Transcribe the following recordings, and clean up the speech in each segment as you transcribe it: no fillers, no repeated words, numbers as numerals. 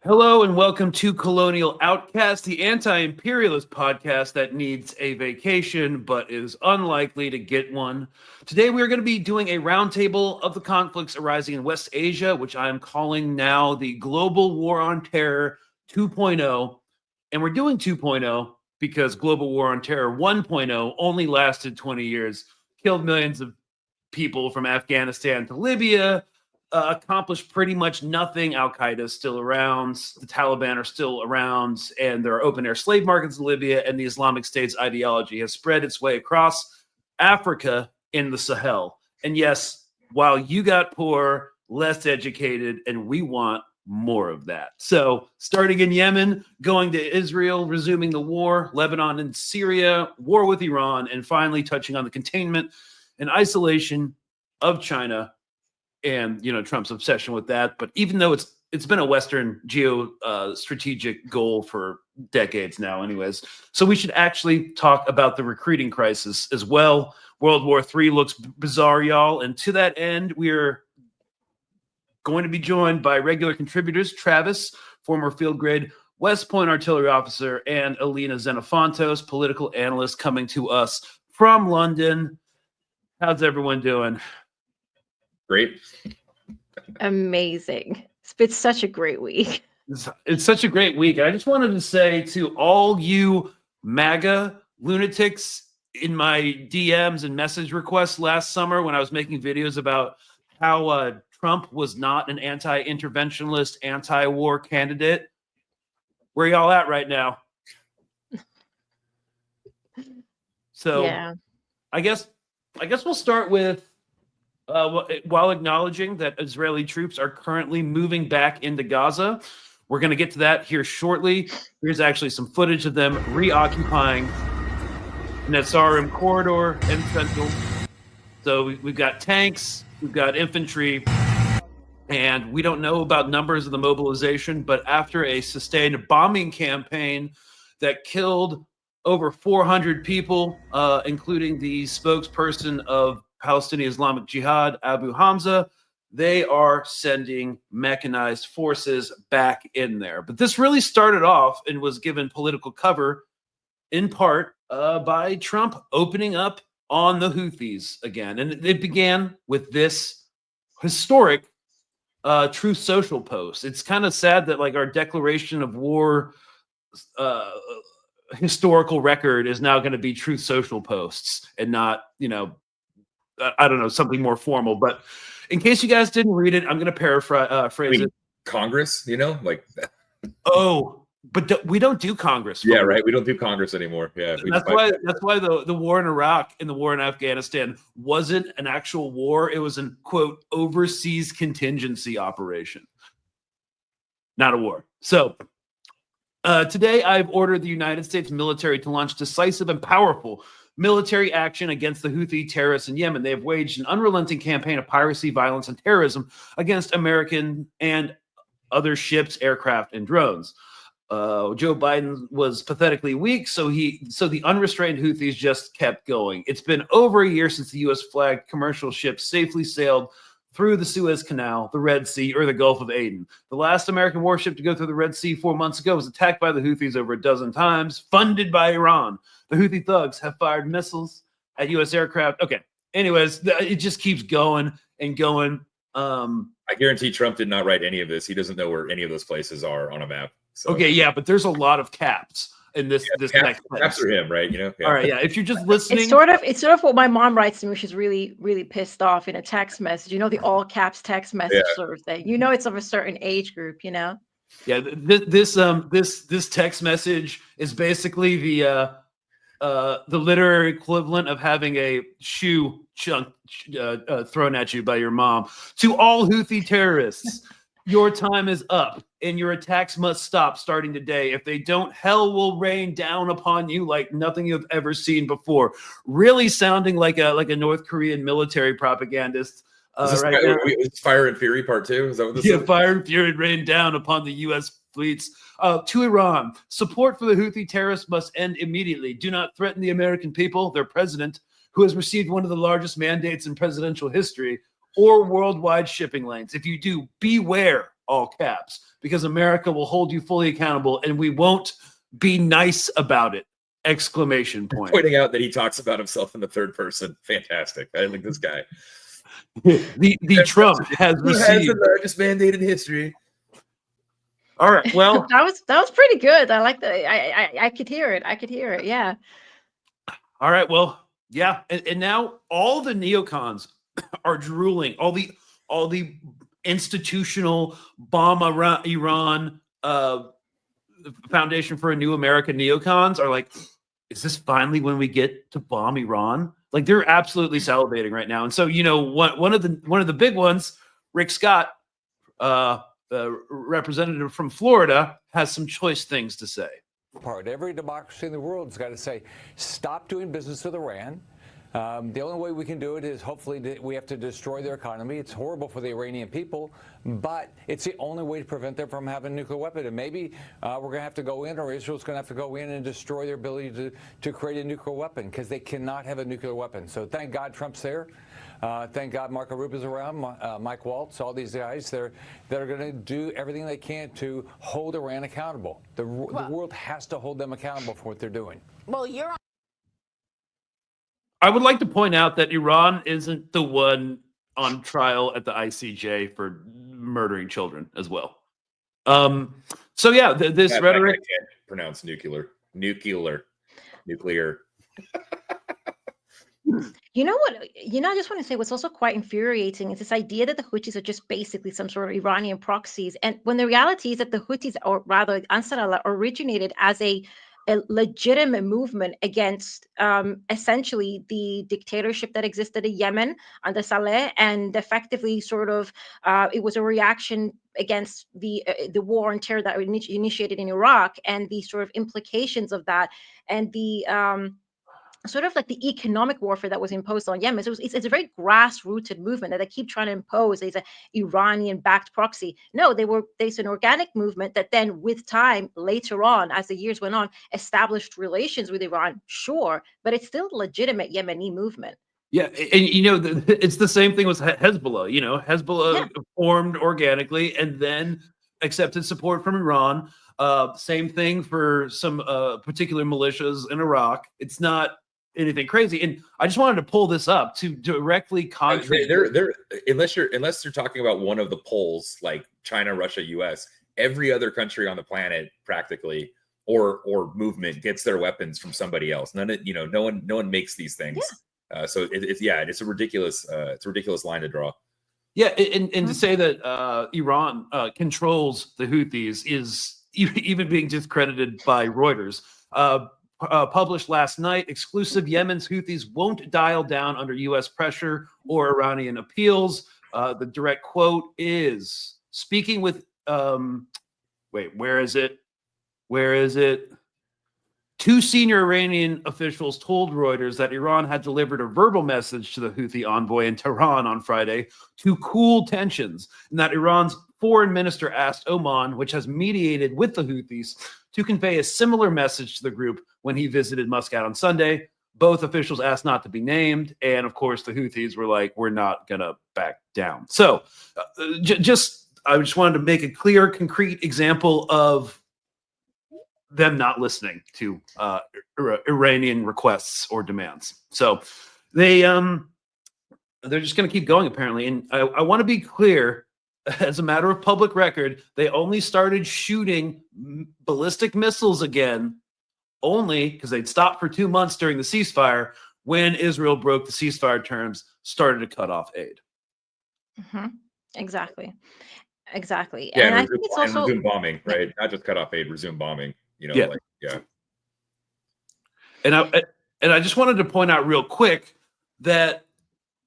Hello and welcome to Colonial Outcasts, the anti-imperialist podcast that needs a vacation but is unlikely to get one. Today we are going to be doing a roundtable of the conflicts arising in West Asia, which I am calling now the Global War on Terror 2.0. And we're doing 2.0 because Global War on Terror 1.0 only lasted 20 years, killed millions of people from Afghanistan to Libya, accomplished pretty much nothing. Al-Qaeda is still around, the Taliban are still around, and there are open-air slave markets in Libya, and the Islamic State's ideology has spread its way across Africa in the Sahel. And yes, while you got poor, less educated, and we want more of that. So starting in Yemen, going to Israel, resuming the war, Lebanon and Syria, war with Iran, and finally touching on the containment and isolation of China and, you know, Trump's obsession with that. But even though it's been a Western strategic goal for decades now anyways. So we should actually talk about the recruiting crisis as well. World War III looks bizarre, y'all. And to that end, we're going to be joined by regular contributors, Travis, former field grade West Point artillery officer, and Alina Xenofontos, political analyst, coming to us from London. How's everyone doing? Great. Amazing. It's been such a great week. It's such a great week. I just wanted to say to all you MAGA lunatics in my DMs and message requests last summer when I was making videos about how Trump was not an anti-interventionist, anti-war candidate, where y'all at right now? So yeah. I guess we'll start with while acknowledging that Israeli troops are currently moving back into Gaza. We're going to get to that here shortly. Here's actually some footage of them reoccupying Netzarim corridor and central. So we've got tanks, we've got infantry, and we don't know about numbers of the mobilization, but after a sustained bombing campaign that killed over 400 people, including the spokesperson of Palestinian Islamic Jihad, Abu Hamza, they are sending mechanized forces back in there. But this really started off and was given political cover in part by Trump opening up on the Houthis again. And it began with this historic Truth Social post. It's kind of sad that like our declaration of war historical record is now going to be Truth Social posts and not, you know, I don't know, something more formal. But in case you guys didn't read it, I'm going to paraphrase it. Congress, you know, like. Oh, but we don't do Congress. Yeah, right. We don't do Congress anymore. Yeah, that's why the war in Iraq and the war in Afghanistan wasn't an actual war. It was an, quote, overseas contingency operation, not a war. So today I've ordered the United States military to launch decisive and powerful military action against the Houthi terrorists in Yemen. They have waged an unrelenting campaign of piracy, violence, and terrorism against American and other ships, aircraft, and drones. Joe Biden was pathetically weak, so the unrestrained Houthis just kept going. It's been over a year since the U.S. flagged commercial ships safely sailed through the Suez Canal, the Red Sea, or the Gulf of Aden. The last American warship to go through the Red Sea 4 months ago was attacked by the Houthis over a dozen times, funded by Iran. The Houthi thugs have fired missiles at U.S. aircraft. Okay. Anyways, it just keeps going and going. I guarantee Trump did not write any of this. He doesn't know where any of those places are on a map. So. Okay, yeah, but there's a lot of caps in this next caps are him, right? You know. Yeah. All right, yeah. If you're just listening, it's sort of what my mom writes to me. She's really, really pissed off in a text message. You know, the all caps text message sort of thing. You know, it's of a certain age group. You know. Yeah, this text message is basically the literary equivalent of having a shoe chunk thrown at you by your mom. To all Houthi terrorists, your time is up and your attacks must stop starting today. If they don't, hell will rain down upon you like nothing you've ever seen before. Really sounding like a North Korean military propagandist. Is Fire and Fury Part 2? Is that what this is? Fire and Fury rain down upon the U.S. fleets. To Iran, support for the Houthi terrorists must end immediately. Do not threaten the American people, their president, who has received one of the largest mandates in presidential history, or worldwide shipping lanes. If you do, beware. all caps, because America will hold you fully accountable and we won't be nice about it. Exclamation point. Pointing out that he talks about himself in the third person. Fantastic. I like this guy. The Trump has Who has received the largest mandate in history? All right. Well, that was pretty good. I like that. I could hear it. I could hear it. Yeah. all right. Well, yeah. And now all the neocons are drooling. All the institutional bomb Iran Foundation for a New America neocons are like, is this finally when we get to bomb Iran? Like, they're absolutely salivating right now. And so, you know, one of the big ones, Rick Scott, representative from Florida, has some choice things to say. Every democracy in the world has got to say, stop doing business with Iran. The only way we can do it is hopefully we have to destroy their economy. It's horrible for the Iranian people, but it's the only way to prevent them from having a nuclear weapon. And maybe we're going to have to go in, or Israel's going to have to go in and destroy their ability to create a nuclear weapon, because they cannot have a nuclear weapon. So thank God Trump's there. Thank God Marco Rubio's around, Mike Waltz, all these guys. They're going to do everything they can to hold Iran accountable. The world has to hold them accountable for what they're doing. Well, I would like to point out that Iran isn't the one on trial at the ICJ for murdering children as well. So yeah, this rhetoric. I can't pronounce nuclear. You know what? I just want to say what's also quite infuriating is this idea that the Houthis are just basically some sort of Iranian proxies. And when the reality is that the Houthis, or rather Ansar Allah, originated as a legitimate movement against essentially the dictatorship that existed in Yemen under Saleh, and effectively sort of it was a reaction against the war on terror that initiated in Iraq, and the sort of implications of that, and the sort of like the economic warfare that was imposed on Yemen. So it's a very grassrooted movement that they keep trying to impose as an Iranian-backed proxy. No, there's an organic movement that then, with time, later on, as the years went on, established relations with Iran, sure, but it's still a legitimate Yemeni movement. Yeah, and you know, it's the same thing with Hezbollah. You know, Hezbollah formed organically and then accepted support from Iran. Same thing for some particular militias in Iraq. It's not anything crazy, and I just wanted to pull this up to directly contradict. They're unless you're talking about one of the poles like China, Russia, U.S. Every other country on the planet practically or movement gets their weapons from somebody else. No one makes these things. Yeah. So it's a ridiculous line to draw. Yeah, and to say that Iran controls the Houthis is even being discredited by Reuters. Published last night, exclusive Yemen's Houthis won't dial down under U.S. pressure or Iranian appeals. The direct quote is, speaking with, where is it? Two senior Iranian officials told Reuters that Iran had delivered a verbal message to the Houthi envoy in Tehran on Friday to cool tensions, and that Iran's foreign minister asked Oman, which has mediated with the Houthis, to convey a similar message to the group when he visited Muscat on Sunday. Both officials asked not to be named, and of course the Houthis were like, we're not going to back down. So I just wanted to make a clear, concrete example of them not listening to Iranian requests or demands. So they're just going to keep going, apparently. And I want to be clear, as a matter of public record, they only started shooting ballistic missiles again only because they'd stopped for 2 months during the ceasefire, when Israel broke the ceasefire terms, started to cut off aid. Mm-hmm. Exactly. Yeah, and I think it's also resume bombing, right? Not just cut off aid, resume bombing. And I just wanted to point out real quick that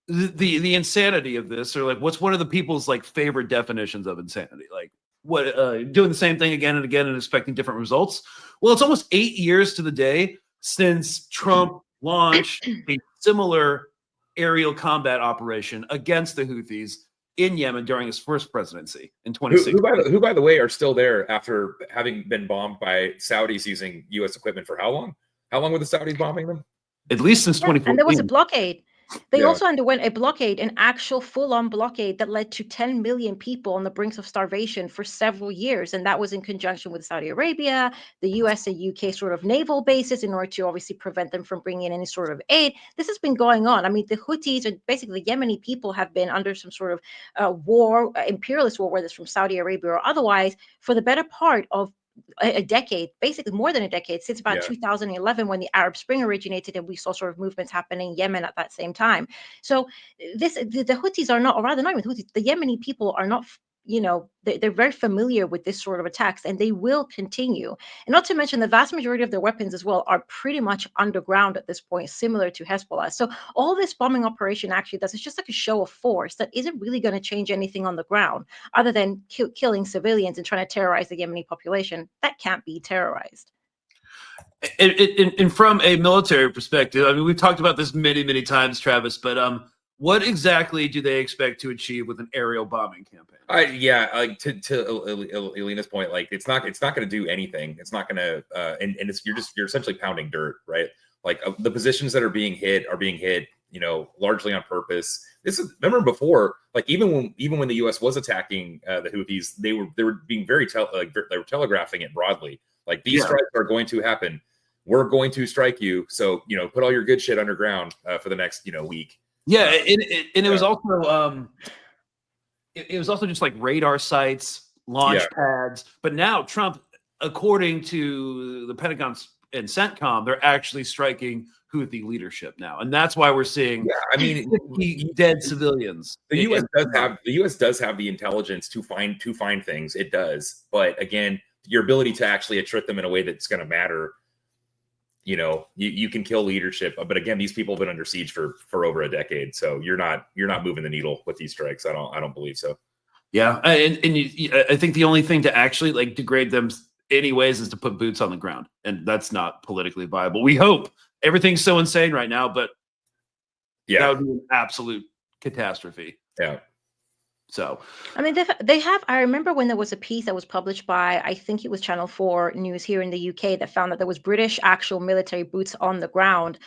the insanity of this, or like, what's one of the people's like favorite definitions of insanity? Like, what doing the same thing again and again and expecting different results? Well, it's almost 8 years to the day since Trump launched a similar aerial combat operation against the Houthis in Yemen during his first presidency in 2016. Who, by the way, are still there after having been bombed by Saudis using U.S. equipment for how long? How long were the Saudis bombing them? At least since 2014. And there was a blockade. They also underwent a blockade, an actual full-on blockade that led to 10 million people on the brink of starvation for several years. And that was in conjunction with Saudi Arabia, the US and UK sort of naval bases in order to obviously prevent them from bringing in any sort of aid. This has been going on. I mean, the Houthis and basically the Yemeni people have been under some sort of war, imperialist war, whether it's from Saudi Arabia or otherwise, for the better part of a decade, basically more than a decade, since about 2011 when the Arab Spring originated, and we saw sort of movements happening in Yemen at that same time. So the Houthis are not, or rather not even Houthis, the Yemeni people are not, they're very familiar with this sort of attacks, and they will continue. And not to mention the vast majority of their weapons as well are pretty much underground at this point, similar to Hezbollah. So all this bombing operation actually does is just like a show of force that isn't really going to change anything on the ground other than killing civilians and trying to terrorize the Yemeni population. That can't be terrorized. And from a military perspective, I mean, we've talked about this many, many times, Travis, but what exactly do they expect to achieve with an aerial bombing campaign? Like to Elena's point, like it's not going to do anything. It's not going to, and you're essentially pounding dirt, right? Like the positions that are being hit, largely on purpose. Remember before, like even when the U.S. was attacking the Houthis, they were being very they were telegraphing it broadly. Like these strikes are going to happen. We're going to strike you. So put all your good shit underground for the next week. Yeah, and it was also it was also just like radar sites, launch pads. But now Trump, according to the Pentagon and CENTCOM, they're actually striking Houthi leadership now, and that's why we're seeing dead civilians. The U.S. does have the intelligence to find things. It does, but again, your ability to actually attrit them in a way that's going to matter. You can kill leadership, but again, these people have been under siege for over a decade. So you're not moving the needle with these strikes. I don't believe so. Yeah, and I think the only thing to actually like degrade them anyways is to put boots on the ground, and that's not politically viable. We hope. Everything's so insane right now, but that would be an absolute catastrophe. Yeah. So, I mean, they have. I remember when there was a piece that was published by, I think it was Channel 4 News here in the UK, that found that there was British actual military boots on the ground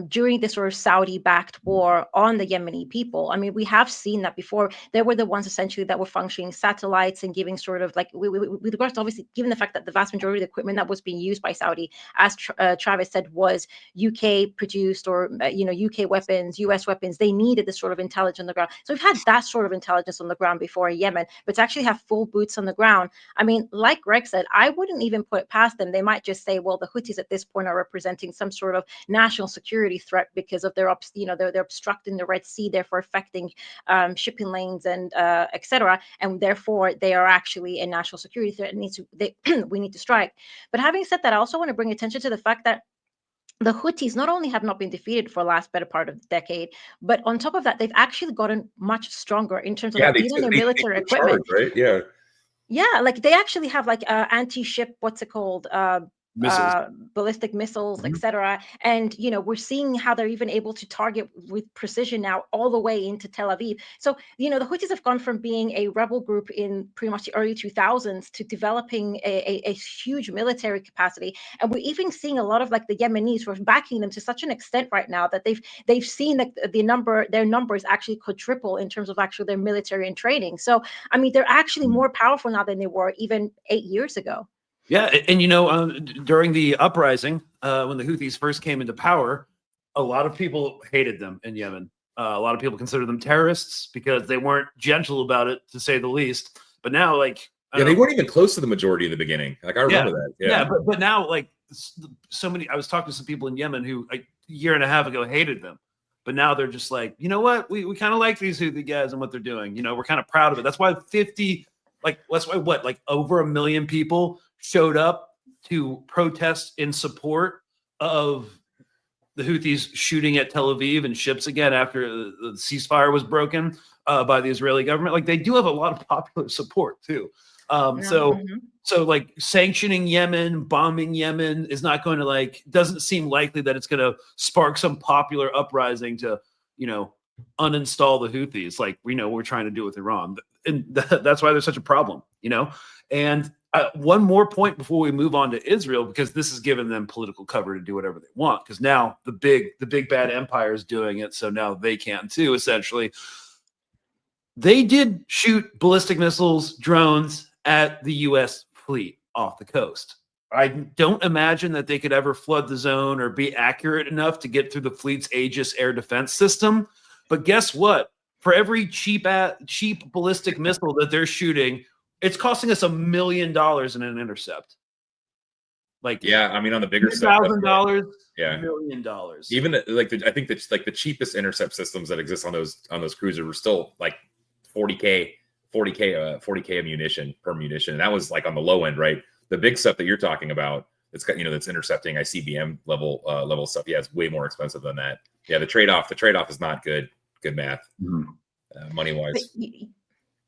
during this sort of Saudi-backed war on the Yemeni people. I mean, we have seen that before. They were the ones essentially that were functioning satellites and giving sort of like, with regards to obviously, given the fact that the vast majority of the equipment that was being used by Saudi, as Travis said, was UK produced or UK weapons, US weapons. They needed this sort of intelligence on the ground. So we've had that sort of intelligence on the ground before in Yemen, but to actually have full boots on the ground, I mean, like Greg said, I wouldn't even put it past them. They might just say, well, the Houthis at this point are representing some sort of national security threat because of their, they're obstructing the Red Sea, therefore affecting shipping lanes and etc. And therefore they are actually a national security threat and we need to strike. But having said that, I also want to bring attention to the fact that the Houthis not only have not been defeated for the last better part of the decade, but on top of that, they've actually gotten much stronger in terms of even their military equipment. Right? Yeah. Yeah, like they actually have like anti-ship, what's it called? Ballistic missiles, etc. And we're seeing how they're even able to target with precision now all the way into Tel Aviv. So the Houthis have gone from being a rebel group in pretty much the early 2000s to developing a huge military capacity, and we're even seeing a lot of like the Yemenis who are backing them to such an extent right now that they've seen that their numbers actually quadruple in terms of actually their military and training. So I mean, they're actually more powerful now than they were even 8 years ago. Yeah, and during the uprising, when the Houthis first came into power, a lot of people hated them in Yemen. A lot of people considered them terrorists because they weren't gentle about it, to say the least. But now, like, they weren't even close to the majority in the beginning. Like I remember that. Yeah, but now, like, so many. I was talking to some people in Yemen who a year and a half ago hated them, but now they're just like, you know what? We kind of like these Houthi guys and what they're doing. We're kind of proud of it. That's why over 1 million people showed up to protest in support of the Houthis shooting at Tel Aviv and ships again after the ceasefire was broken by the Israeli government. Like, they do have a lot of popular support too. So like sanctioning Yemen, bombing Yemen is not going to doesn't seem likely that it's going to spark some popular uprising to, uninstall the Houthis like we're trying to do with Iran. And that's why there's such a problem, and One more point before we move on to Israel, because this has given them political cover to do whatever they want. Because now the big bad empire is doing it, so now they can too. Essentially, they did shoot ballistic missiles, drones at the U.S. fleet off the coast. I don't imagine that they could ever flood the zone or be accurate enough to get through the fleet's Aegis air defense system. But guess what? For every cheap ballistic missile that they're shooting, it's costing us $1 million in an intercept. Like, yeah, I mean, on the bigger stuff, $1,000, yeah, $1 million. Even I think that's like the cheapest intercept systems that exist on those cruisers were still like 40K ammunition per munition. And that was like on the low end, right? The big stuff that you're talking about, that's got, that's intercepting ICBM level stuff. Yeah, it's way more expensive than that. Yeah, the trade-off is not good math, money wise.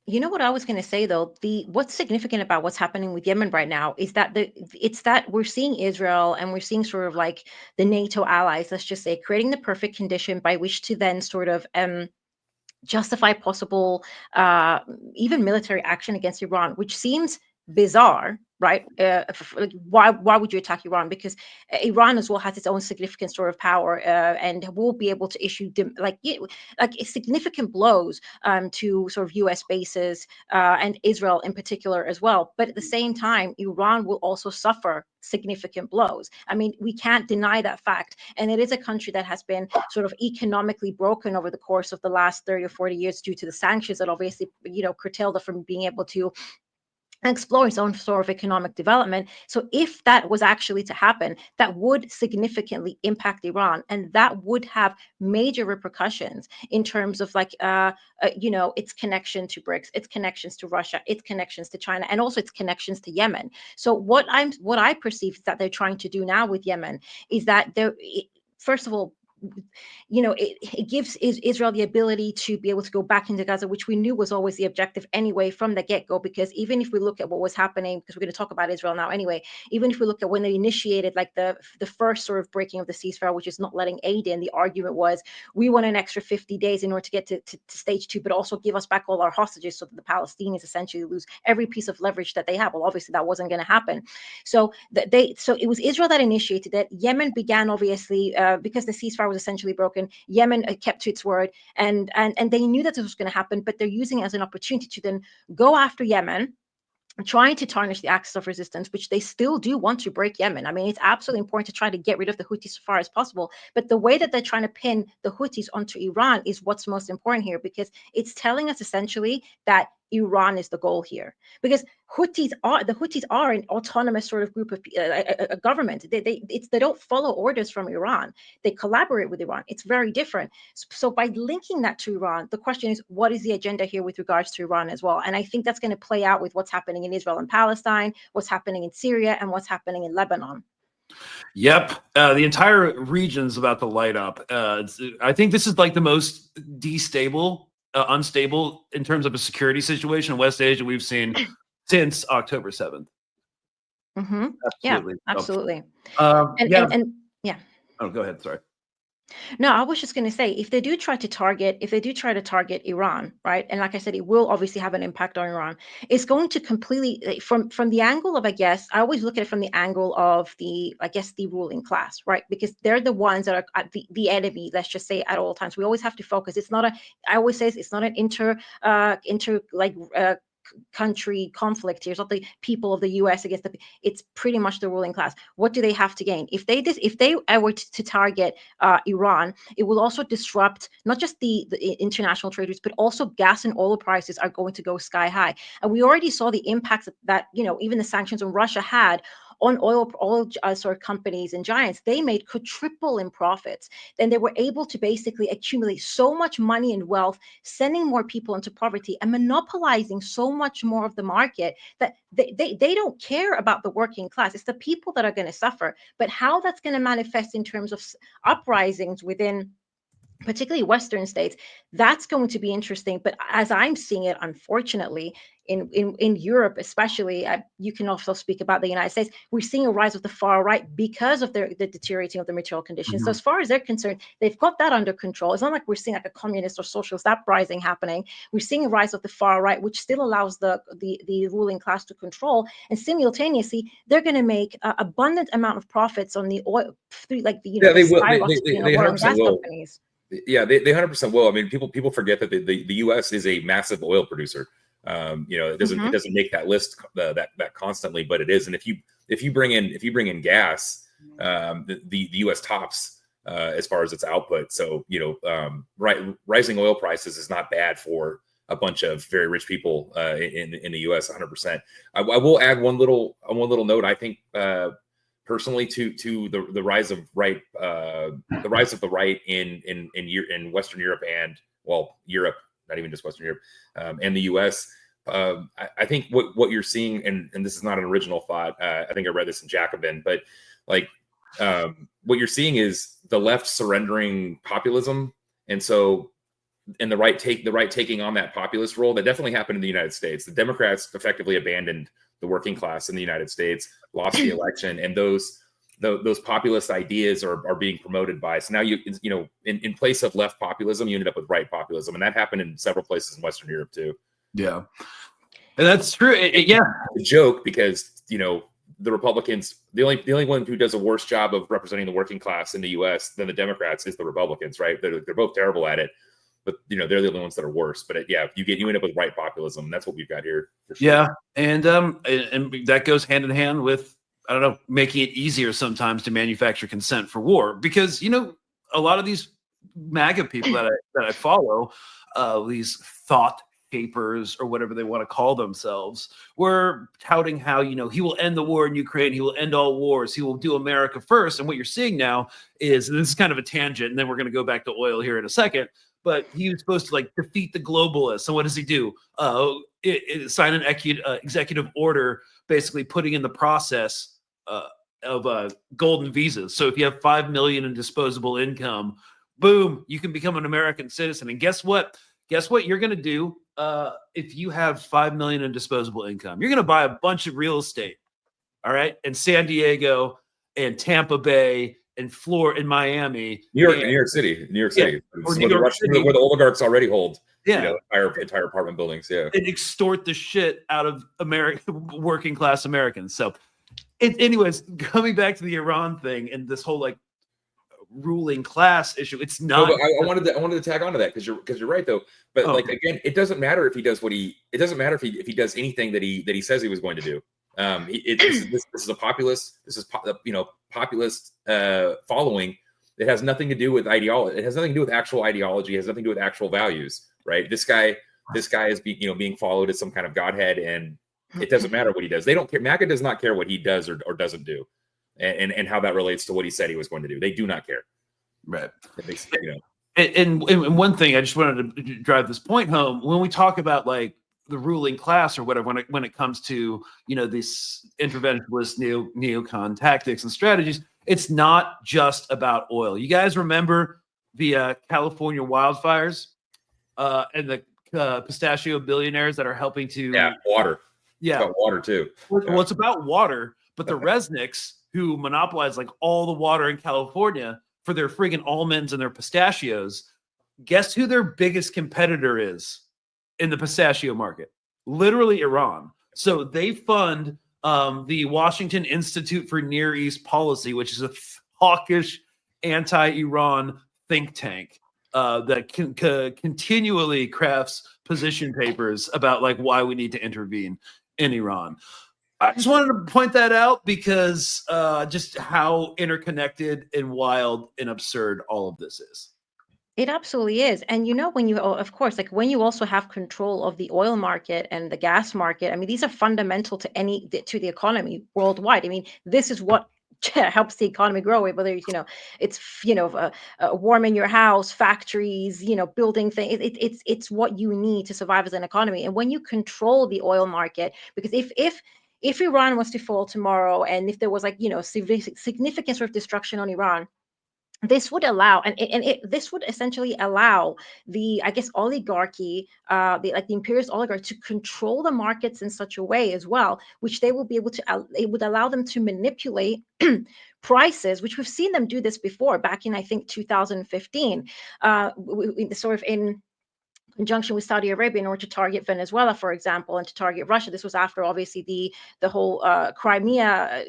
You know what I was going to say though, what's significant about what's happening with Yemen right now is that it's that we're seeing Israel and we're seeing sort of like the NATO allies, let's just say, creating the perfect condition by which to then sort of justify possible even military action against Iran, which seems bizarre, right? Why would you attack Iran? Because Iran as well has its own significant sort of power and will be able to issue significant blows to sort of U.S. bases and Israel in particular as well. But at the same time, Iran will also suffer significant blows. I mean, we can't deny that fact. And it is a country that has been sort of economically broken over the course of the last 30 or 40 years due to the sanctions that obviously, curtailed it from being able to explore its own sort of economic development. So if that was actually to happen, that would significantly impact Iran, and that would have major repercussions in terms of its connection to BRICS, its connections to Russia, its connections to China, and also its connections to Yemen. So what I perceive that they're trying to do now with Yemen is that first of all, it gives Israel the ability to be able to go back into Gaza, which we knew was always the objective anyway from the get-go. Because even if we look at what was happening, because we're going to talk about Israel now anyway, even if we look at when they initiated like the first sort of breaking of the ceasefire, which is not letting aid in, the argument was we want an extra 50 days in order to get to stage 2, but also give us back all our hostages so that the Palestinians essentially lose every piece of leverage that they have. Well, obviously that wasn't going to happen. So it was Israel that initiated it. Yemen began obviously because the ceasefire was essentially broken. Yemen kept to its word, and they knew that this was going to happen, but they're using it as an opportunity to then go after Yemen, trying to tarnish the axis of resistance, which they still do want to break Yemen. I mean, it's absolutely important to try to get rid of the Houthis so far as possible. But the way that they're trying to pin the Houthis onto Iran is what's most important here, because it's telling us essentially that Iran is the goal here. Because the Houthis are an autonomous sort of group of a government. They don't follow orders from Iran. They collaborate with Iran. It's very different. So by linking that to Iran, the question is, what is the agenda here with regards to Iran as well? And I think that's going to play out with what's happening in Israel and Palestine, what's happening in Syria, and what's happening in Lebanon. Yep. The entire region's about to light up. I think this is like the most unstable in terms of a security situation in West Asia we've seen since October 7th. Mm-hmm. Absolutely. Yeah, absolutely. And yeah. Oh, go ahead. Sorry. No, I was just going to say, if they do try to target Iran, right? And like I said, it will obviously have an impact on Iran. It's going to completely, from the angle of, I guess, I always look at it from the angle of the ruling class, right? Because they're the ones that are the enemy, let's just say, at all times. We always have to focus. I always say it's not an country conflict here. It's not the people of the U.S. against it's pretty much the ruling class. What do they have to gain if they were to target Iran? It will also disrupt not just the international trade routes, but also gas and oil prices are going to go sky high. And we already saw the impacts that even the sanctions on Russia had on oil sort of companies and giants. They could triple in profits. Then they were able to basically accumulate so much money and wealth, sending more people into poverty and monopolizing so much more of the market that they don't care about the working class. It's the people that are going to suffer. But how that's going to manifest in terms of uprisings within particularly Western states, that's going to be interesting. But as I'm seeing it, unfortunately, in Europe, especially. You can also speak about the United States. We're seeing a rise of the far right because of the deteriorating of the material conditions. So as far as they're concerned, they've got that under control. It's not like we're seeing like a communist or socialist uprising happening. We're seeing a rise of the far right, which still allows the ruling class to control, and simultaneously they're going to make abundant amount of profits on the oil, through like the Yeah, the they will. skyrocketing of oil and 100% gas will. companies. Yeah, they 100% will. I mean, people forget that the U.S. is a massive oil producer. It doesn't make that list that constantly, but it is. And if you bring in gas, the U.S. tops as far as its output. So rising oil prices is not bad for a bunch of very rich people in the U.S. 100%. I will add one little note. I think personally to the rise of the right in Western Europe and Europe, not even just Western Europe, and the U.S. I think what you're seeing, and this is not an original thought. I think I read this in Jacobin, but what you're seeing is the left surrendering populism, and the right taking on that populist role. That definitely happened in the United States. The Democrats effectively abandoned the working class in the United States, lost the election, and those populist ideas are being promoted by. So now in place of left populism, you ended up with right populism, and that happened in several places in Western Europe too. Yeah, and that's true. Yeah, it's a joke because the Republicans, the only one who does a worse job of representing the working class in the U.S. than the Democrats is the Republicans, right? They're both terrible at it. But they're the only ones that are worse. But you end up with right populism. That's what we've got here. For sure. Yeah, and that goes hand in hand with, I don't know, making it easier sometimes to manufacture consent for war, because a lot of these MAGA people that I follow, these thought shapers or whatever they want to call themselves, were touting how he will end the war in Ukraine, he will end all wars, he will do America first. And what you're seeing now is, and this is kind of a tangent, and then we're going to go back to oil here in a second. But he was supposed to defeat the globalists. So what does he do? Sign an executive order, basically putting in the process of golden visas. So if you have 5 million in disposable income, boom, you can become an American citizen. And guess what? Guess what you're going to do if you have 5 million in disposable income? You're going to buy a bunch of real estate, all right, in San Diego and Tampa Bay and Florida and Miami, New York City, yeah, where the oligarchs already hold, entire apartment buildings, and extort the shit out of working class Americans. So, anyways, coming back to the Iran thing and this whole ruling class issue, it's not. No, but I wanted to tag on to that because you're right though. But again, it doesn't matter if he does it doesn't matter if he does anything that he says he was going to do. This is a populist. This is populist following. It has nothing to do with ideology. It has nothing to do with actual ideology. It has nothing to do with actual values. Right? This guy is being followed as some kind of godhead, and it doesn't matter what he does. They don't care. MAGA does not care what he does or doesn't do, and how that relates to what he said he was going to do. They do not care. Right. And one thing I just wanted to drive this point home when we talk about the ruling class or whatever, when it comes to these interventionist neocon tactics and strategies, it's not just about oil. You guys remember the California wildfires and the pistachio billionaires that are helping to water. Yeah, it's about water too. Well, it's about water, but the Resnicks who monopolize all the water in California for their friggin' almonds and their pistachios, guess who their biggest competitor is in the pistachio market? Literally Iran. So they fund the Washington Institute for Near East Policy, which is a hawkish anti-Iran think tank that continually crafts position papers about why we need to intervene in Iran. I just wanted to point that out because just how interconnected and wild and absurd all of this is. It absolutely is. And when you, of course, when you also have control of the oil market and the gas market, I mean, these are fundamental to the economy worldwide. I mean, this is what helps the economy grow, whether it's warm in your house, factories, building things. It's what you need to survive as an economy. And when you control the oil market, because if Iran was to fall tomorrow, and if there was significant sort of destruction on Iran, this would allow, this would essentially allow the, I guess, oligarchy, the imperialist oligarchy, to control the markets in such a way as well, which they will be able to, it would allow them to manipulate prices, which we've seen them do this before, back in, I think, 2015, sort of in conjunction with Saudi Arabia, in order to target Venezuela, for example, and to target Russia. This was after, obviously, the whole Crimea,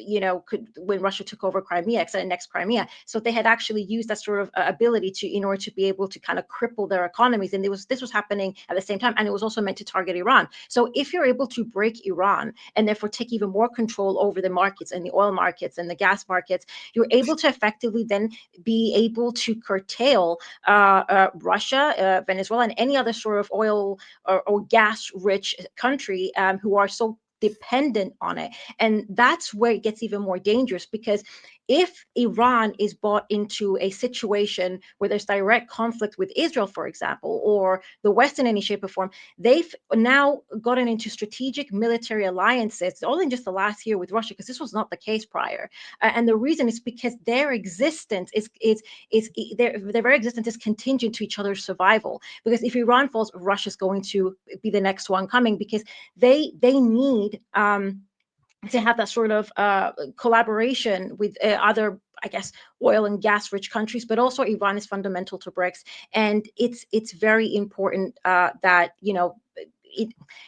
when Russia took over Crimea, annexed Crimea. So they had actually used that sort of ability in order to be able to kind of cripple their economies. And this was happening at the same time, and it was also meant to target Iran. So if you're able to break Iran and therefore take even more control over the markets and the oil markets and the gas markets, you're able to effectively then be able to curtail Russia, Venezuela, and any other sort of oil or gas rich country who are so dependent on it. And that's where it gets even more dangerous, because if Iran is brought into a situation where there's direct conflict with Israel, for example, or the West in any shape or form, they've now gotten into strategic military alliances, all in just the last year with Russia, because this was not the case prior. And the reason is because their existence their very existence is contingent to each other's survival. Because if Iran falls, Russia's going to be the next one coming, because they need to have that sort of collaboration with other, I guess, oil and gas rich countries, but also Iran is fundamental to BRICS. And it's very important that,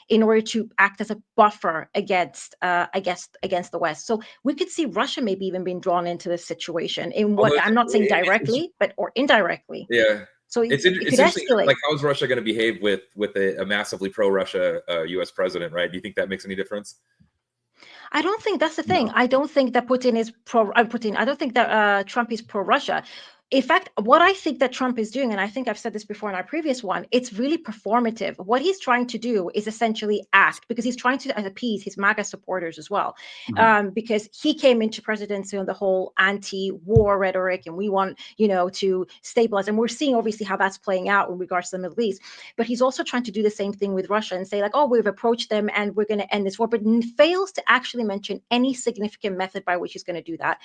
in order to act as a buffer against the West. So we could see Russia maybe even being drawn into this situation in what, I'm not saying directly, or indirectly. Yeah. So it's could interesting. escalate. Like, how is Russia going to behave with a massively pro-Russia U.S. president, right? Do you think that makes any difference? I don't think that's the thing. No. I don't think that Putin is Putin. I don't think that Trump is pro-Russia. In fact, what I think that Trump is doing, and I think I've said this before in our previous one, it's really performative. What he's trying to do is essentially act, because he's trying to appease his MAGA supporters as well. Because he came into presidency on the whole anti-war rhetoric, and we want, to stabilize. And we're seeing obviously how that's playing out in regards to the Middle East. But he's also trying to do the same thing with Russia and say, like, oh, we've approached them and we're going to end this war, but fails to actually mention any significant method by which he's going to do that,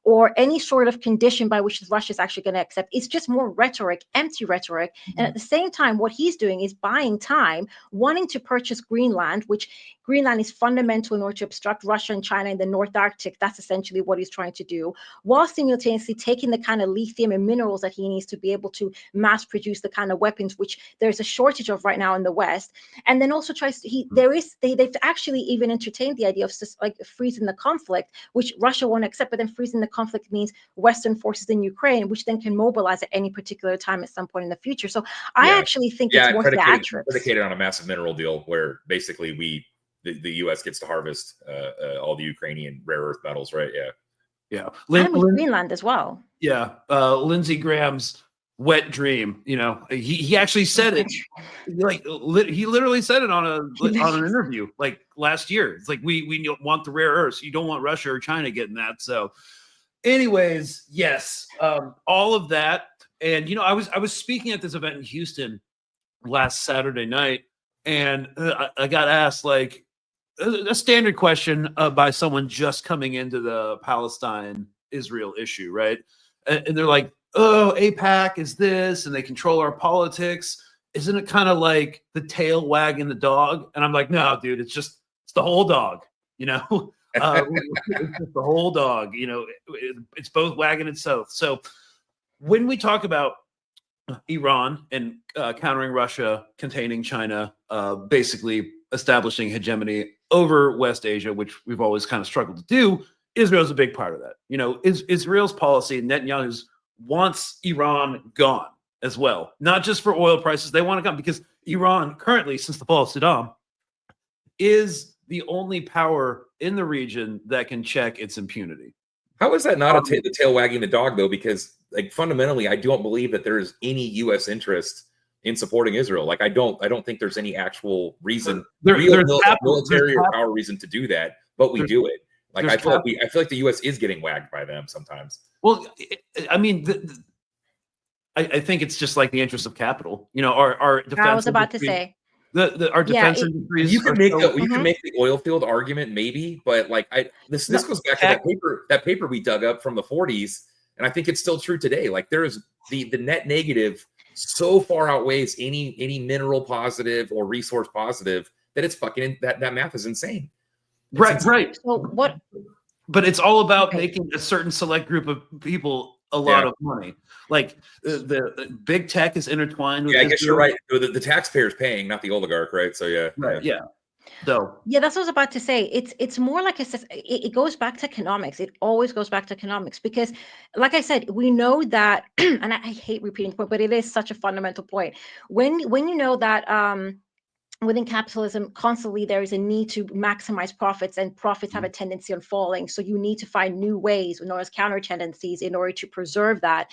or any sort of condition by which Russia is actually going to accept. It's just more rhetoric, empty rhetoric. And at the same time, what he's doing is buying time, wanting to purchase Greenland, which Greenland is fundamental in order to obstruct Russia and China in the North Arctic. That's essentially what he's trying to do, while simultaneously taking the kind of lithium and minerals that he needs to be able to mass produce the kind of weapons which there's a shortage of right now in the West. And then also they've actually even entertained the idea of just like freezing the conflict, which Russia won't accept. But then freezing the conflict means Western forces in Ukraine, which then can mobilize at any particular time at some point in the future. So I actually think it's more predicated on a massive mineral deal where basically the U.S. gets to harvest all the Ukrainian rare earth metals, right? Yeah. And with Greenland as well. Yeah. Lindsey Graham's wet dream, he actually said it, like he literally said it on an interview like last year. It's like, we want the rare earths. You don't want Russia or China getting that. So anyways, yes, all of that. And, I was speaking at this event in Houston last Saturday night, and I got asked like a standard question by someone just coming into the Palestine-Israel issue, right? And they're like, oh, AIPAC is this, and they control our politics. Isn't it kind of like the tail wagging the dog? And I'm like, no, dude, it's the whole dog, it's just the whole dog, it's both wagging itself. So when we talk about Iran and countering Russia, containing China, basically establishing hegemony over West Asia, which we've always kind of struggled to do, Israel's a big part of that. Israel's policy, Netanyahu's, wants Iran gone as well, not just for oil prices. They want to come because Iran currently, since the fall of Saddam, is the only power in the region that can check its impunity. How is that not the tail wagging the dog, though? Because like fundamentally, I don't believe that there's any U.S. interest in supporting Israel. Like I don't think there's any actual reason, military or power reason to do that, but we do it. Like I feel like the U.S. is getting wagged by them sometimes. Well, I mean, I think it's just like the interest of capital. Our defense. I was about to say. Our defense industries. You can make the oil field argument, maybe, but like this goes back to that paper we dug up from the 40s And I think it's still true today. Like there is the net negative so far outweighs any mineral positive or resource positive that it's fucking that math is insane. Right. So what? But it's all about Okay. making a certain select group of people a lot of money. Like the big tech is intertwined with I this guess you're group. right. The taxpayer's paying, not the oligarch, right? So Yeah. So Yeah, that's what I was about to say. It's more like it goes back to economics. It always goes back to economics because, like I said, we know that, and I hate repeating the point, but it is such a fundamental point. When you know that within capitalism, constantly there is a need to maximize profits, and profits have a tendency on falling. So you need to find new ways, known as counter tendencies, in order to preserve that.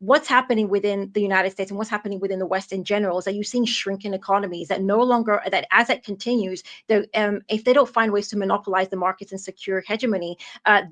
What's happening within the United States and what's happening within the West in general is that you're seeing shrinking economies that no longer, that as it continues, if they don't find ways to monopolize the markets and secure hegemony,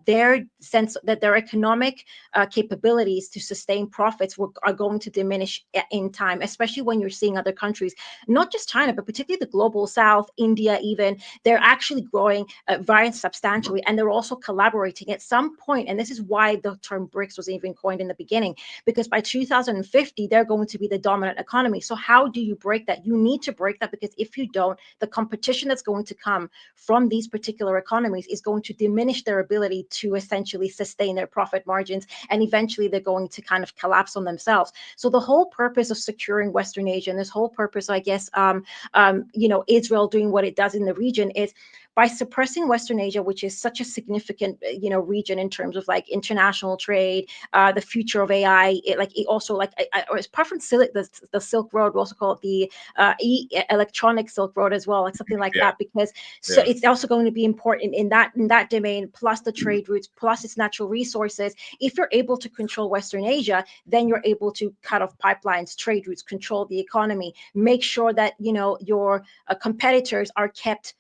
their sense that their economic capabilities to sustain profits are going to diminish in time, especially when you're seeing other countries, not just China, but particularly the global South, India even, they're actually growing very substantially, and they're also collaborating at some point. And this is why the term BRICS was even coined in the beginning, because by 2050, they're going to be the dominant economy. So how do you break that? You need to break that, because if you don't, the competition that's going to come from these particular economies is going to diminish their ability to essentially sustain their profit margins, and eventually they're going to kind of collapse on themselves. So the whole purpose of securing Western Asia, and this whole purpose, I guess, Israel doing what it does in the region, is by suppressing Western Asia, which is such a significant, region in terms of like international trade, the future of AI. Apart from the Silk Road, we also call it the electronic Silk Road as well, like something like that, because it's also going to be important in that domain, plus the trade routes, plus its natural resources. If you're able to control Western Asia, then you're able to cut off pipelines, trade routes, control the economy, make sure that your competitors are kept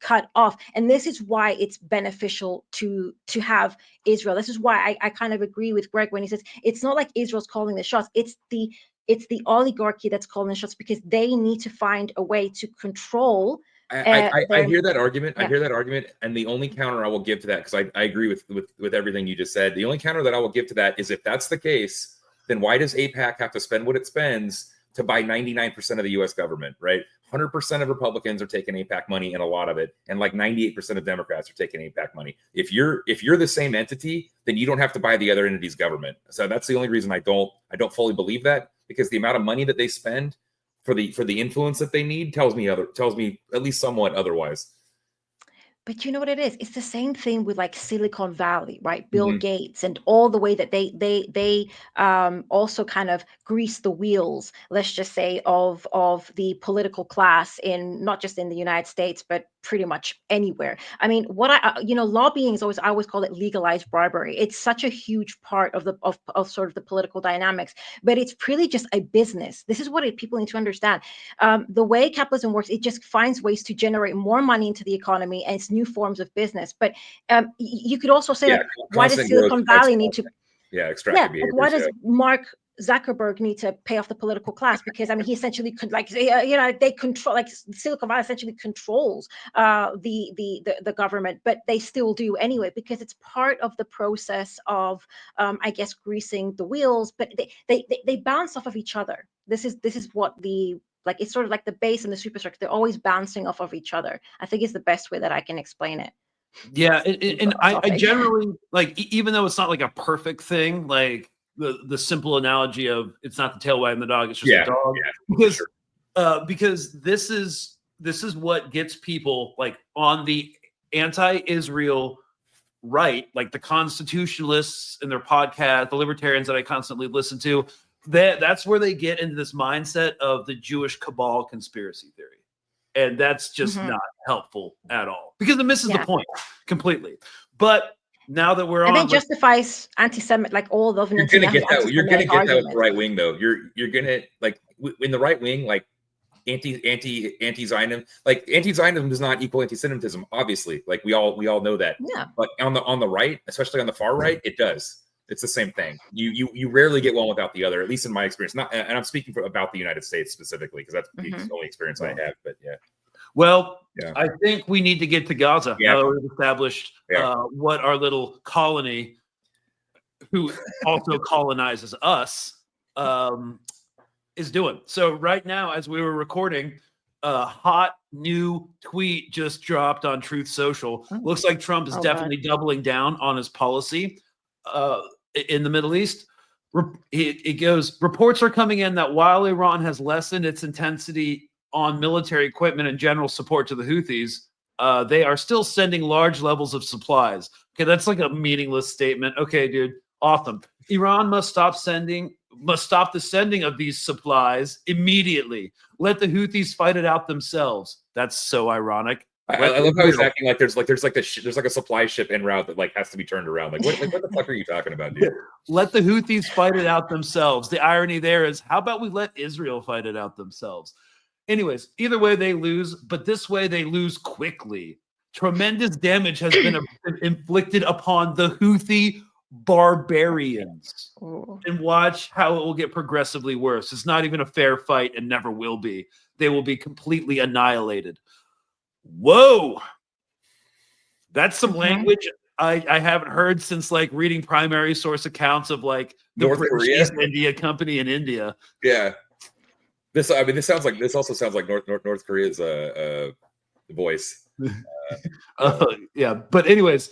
cut off. And this is why it's beneficial to have Israel. This is why I kind of agree with Greg when he says it's not like Israel's calling the shots. It's the oligarchy that's calling the shots, because they need to find a way to control. I hear that argument. I hear that argument, and the only counter I will give to that, because I agree with everything you just said. The only counter that I will give to that is, if that's the case, then why does AIPAC have to spend what it spends to buy 99% of the U.S. government, right? 100% of Republicans are taking AIPAC money, and a lot of it, and like 98% of Democrats are taking AIPAC money. If you're the same entity, then you don't have to buy the other entity's government. So that's the only reason I don't fully believe that, because the amount of money that they spend for the influence that they need tells me at least somewhat otherwise. But you know what it is? It's the same thing with like Silicon Valley, right? Bill Gates, and all the way that they also kind of grease the wheels, let's just say, of the political class, in not just in the United States, but pretty much anywhere. I mean, lobbying is I always call it legalized bribery. It's such a huge part of sort of the political dynamics, but it's really just a business. This is what people need to understand. The way capitalism works, it just finds ways to generate more money into the economy, and it's new forms of business. But you could also say, like, why does Silicon Valley need to extract behaviors? Why does Mark Zuckerberg need to pay off the political class? Because he essentially could, they control, like Silicon Valley essentially controls the government, but they still do anyway, because it's part of the process of I guess greasing the wheels. But they bounce off of each other. This is what it's sort of like the base and the superstructure. They're always bouncing off of each other. I think is the best way that I can explain it. Yeah, and I generally, like, even though it's not like a perfect thing, like the simple analogy of it's not the tail wagging the dog, it's just a dog, because this is what gets people like on the anti-Israel right, like the constitutionalists and their podcast, the libertarians that I constantly listen to. That's where they get into this mindset of the Jewish cabal conspiracy theory. And that's just not helpful at all, because it misses the point completely. But now that we're and then justifies anti-Semitic, like all of you're gonna get that. You're gonna get that with the right wing, though. You're gonna, like, in the right wing, like anti-Zionism, like anti-Zionism does not equal anti-Semitism, obviously. Like we all know that. Yeah. But on the right, especially on the far right, it does. It's the same thing. You rarely get one without the other, at least in my experience. And I'm speaking about the United States specifically, because that's the only experience I have. But well, I think we need to get to Gaza. Yeah. Now that we've established what our little colony who also colonizes us, is doing. So right now, as we were recording, a hot new tweet just dropped on Truth Social. Looks like Trump is definitely doubling down on his policy in the Middle East. It goes, reports are coming in that while Iran has lessened its intensity on military equipment and general support to the Houthis, they are still sending large levels of supplies. Okay, that's like a meaningless statement. Okay, dude, awesome. Iran must stop the sending of these supplies immediately. Let the Houthis fight it out themselves. That's so ironic. I love how he's acting like there's a supply ship en route that like has to be turned around. Like what the fuck are you talking about, dude? Let the Houthis fight it out themselves. The irony there is, how about we let Israel fight it out themselves? Anyways, either way they lose, but this way they lose quickly. Tremendous damage has been inflicted upon the Houthi barbarians. And watch how it will get progressively worse. It's not even a fair fight and never will be. They will be completely annihilated. Whoa. That's some language I haven't heard since like reading primary source accounts of like the North British Korea? East India Company in India. Yeah. This also sounds like North Korea's voice. Yeah, but anyways,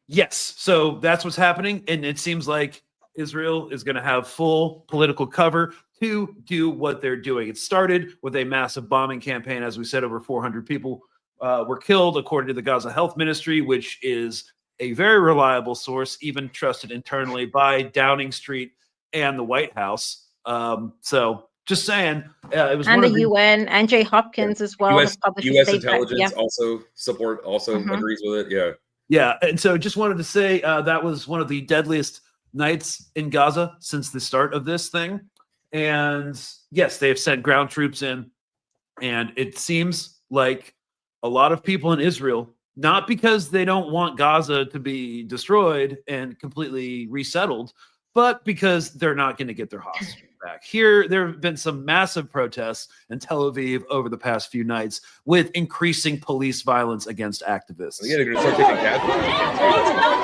yes, so that's what's happening, and it seems like Israel is going to have full political cover to do what they're doing. It started with a massive bombing campaign. As we said, over 400 people were killed, according to the Gaza Health Ministry, which is a very reliable source, even trusted internally by Downing Street and the White House. So just saying, it was and one the of UN and Jay Hopkins as well. US intelligence also agrees with it. Yeah. Yeah, and so just wanted to say that was one of the deadliest nights in Gaza since the start of this thing. And yes, they have sent ground troops in, and it seems like a lot of people in Israel, not because they don't want Gaza to be destroyed and completely resettled, but because they're not going to get their hostages back. Here, there have been some massive protests in Tel Aviv over the past few nights with increasing police violence against activists. Yeah, they're going to start taking casualties.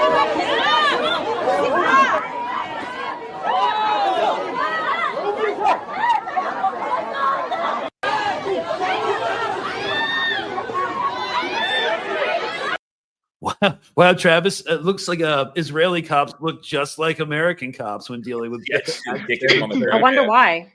Wow, Travis, it looks like Israeli cops look just like American cops when dealing with. I wonder why.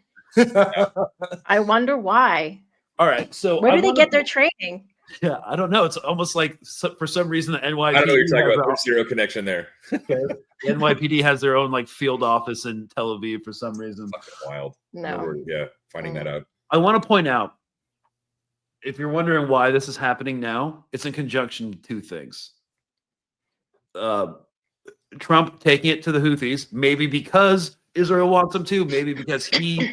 I wonder why. All right, so where do they get their training? Yeah, I don't know. It's almost like for some reason the NYPD. I don't know what you're talking about. There's zero connection there. The NYPD has their own like field office in Tel Aviv for some reason. Fucking wild. No. Yeah, finding that out. I want to point out, if you're wondering why this is happening now, it's in conjunction with two things. Trump taking it to the Houthis, maybe because Israel wants him to, maybe because he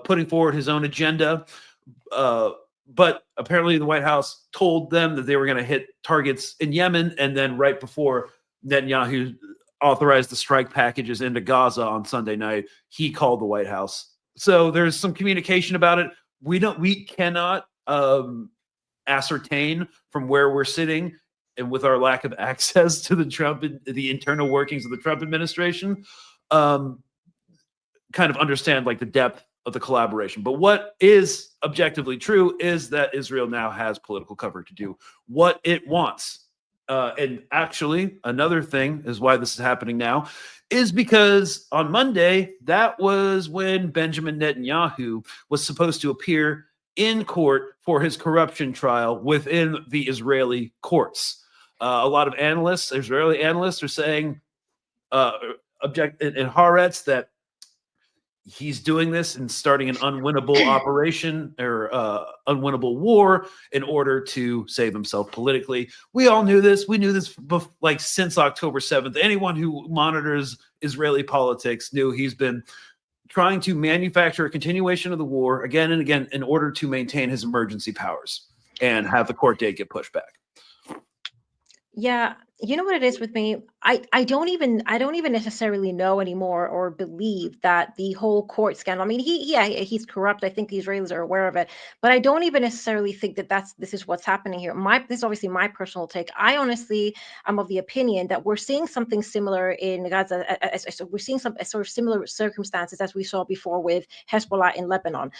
putting forward his own agenda. But apparently the White House told them that they were going to hit targets in Yemen, and then right before Netanyahu authorized the strike packages into Gaza on Sunday night, he called the White House. So there's some communication about it. We cannot ascertain from where we're sitting, and with our lack of access to the internal workings of the Trump administration, kind of understand like the depth of the collaboration. But what is objectively true is that Israel now has political cover to do what it wants. And actually, another thing is why this is happening now is because on Monday, that was when Benjamin Netanyahu was supposed to appear in court for his corruption trial within the Israeli courts. A lot of analysts, Israeli analysts, are saying in Haaretz that he's doing this and starting an unwinnable operation or unwinnable war in order to save himself politically. We all knew this. We knew this like since October 7th. Anyone who monitors Israeli politics knew he's been trying to manufacture a continuation of the war again and again in order to maintain his emergency powers and have the court date get pushed back. Yeah, You know what it is with me? I don't even necessarily know anymore or believe that the whole court scandal. I mean, he's corrupt. I think the Israelis are aware of it, but I don't even necessarily think that this is what's happening here. This is obviously my personal take. I honestly am of the opinion that we're seeing something similar in Gaza. So we're seeing some sort of similar circumstances as we saw before with Hezbollah in Lebanon.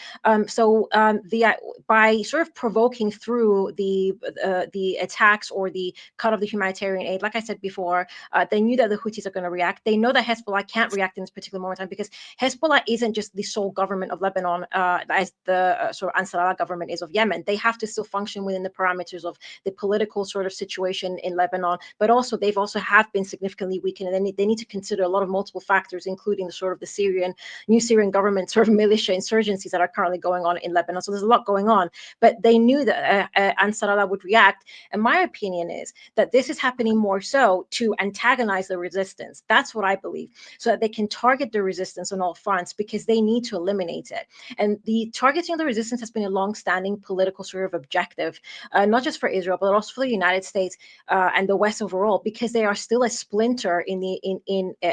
By sort of provoking through the attacks or the cut of the humanitarian aid, like I said before, they knew that the Houthis are going to react. They know that Hezbollah can't react in this particular moment in time because Hezbollah isn't just the sole government of Lebanon, as the sort of Ansar Allah government is of Yemen. They have to still function within the parameters of the political sort of situation in Lebanon, but also they've also have been significantly weakened, and they need to consider a lot of multiple factors, including the sort of the new Syrian government sort of militia insurgencies that are currently going on in Lebanon. So there's a lot going on, but they knew that Ansar Allah would react. And my opinion is that this is happening more so to antagonize the resistance. That's what I believe, so that they can target the resistance on all fronts because they need to eliminate it. And the targeting of the resistance has been a long-standing political sort of objective, not just for Israel, but also for the United States and the West overall, because they are still a splinter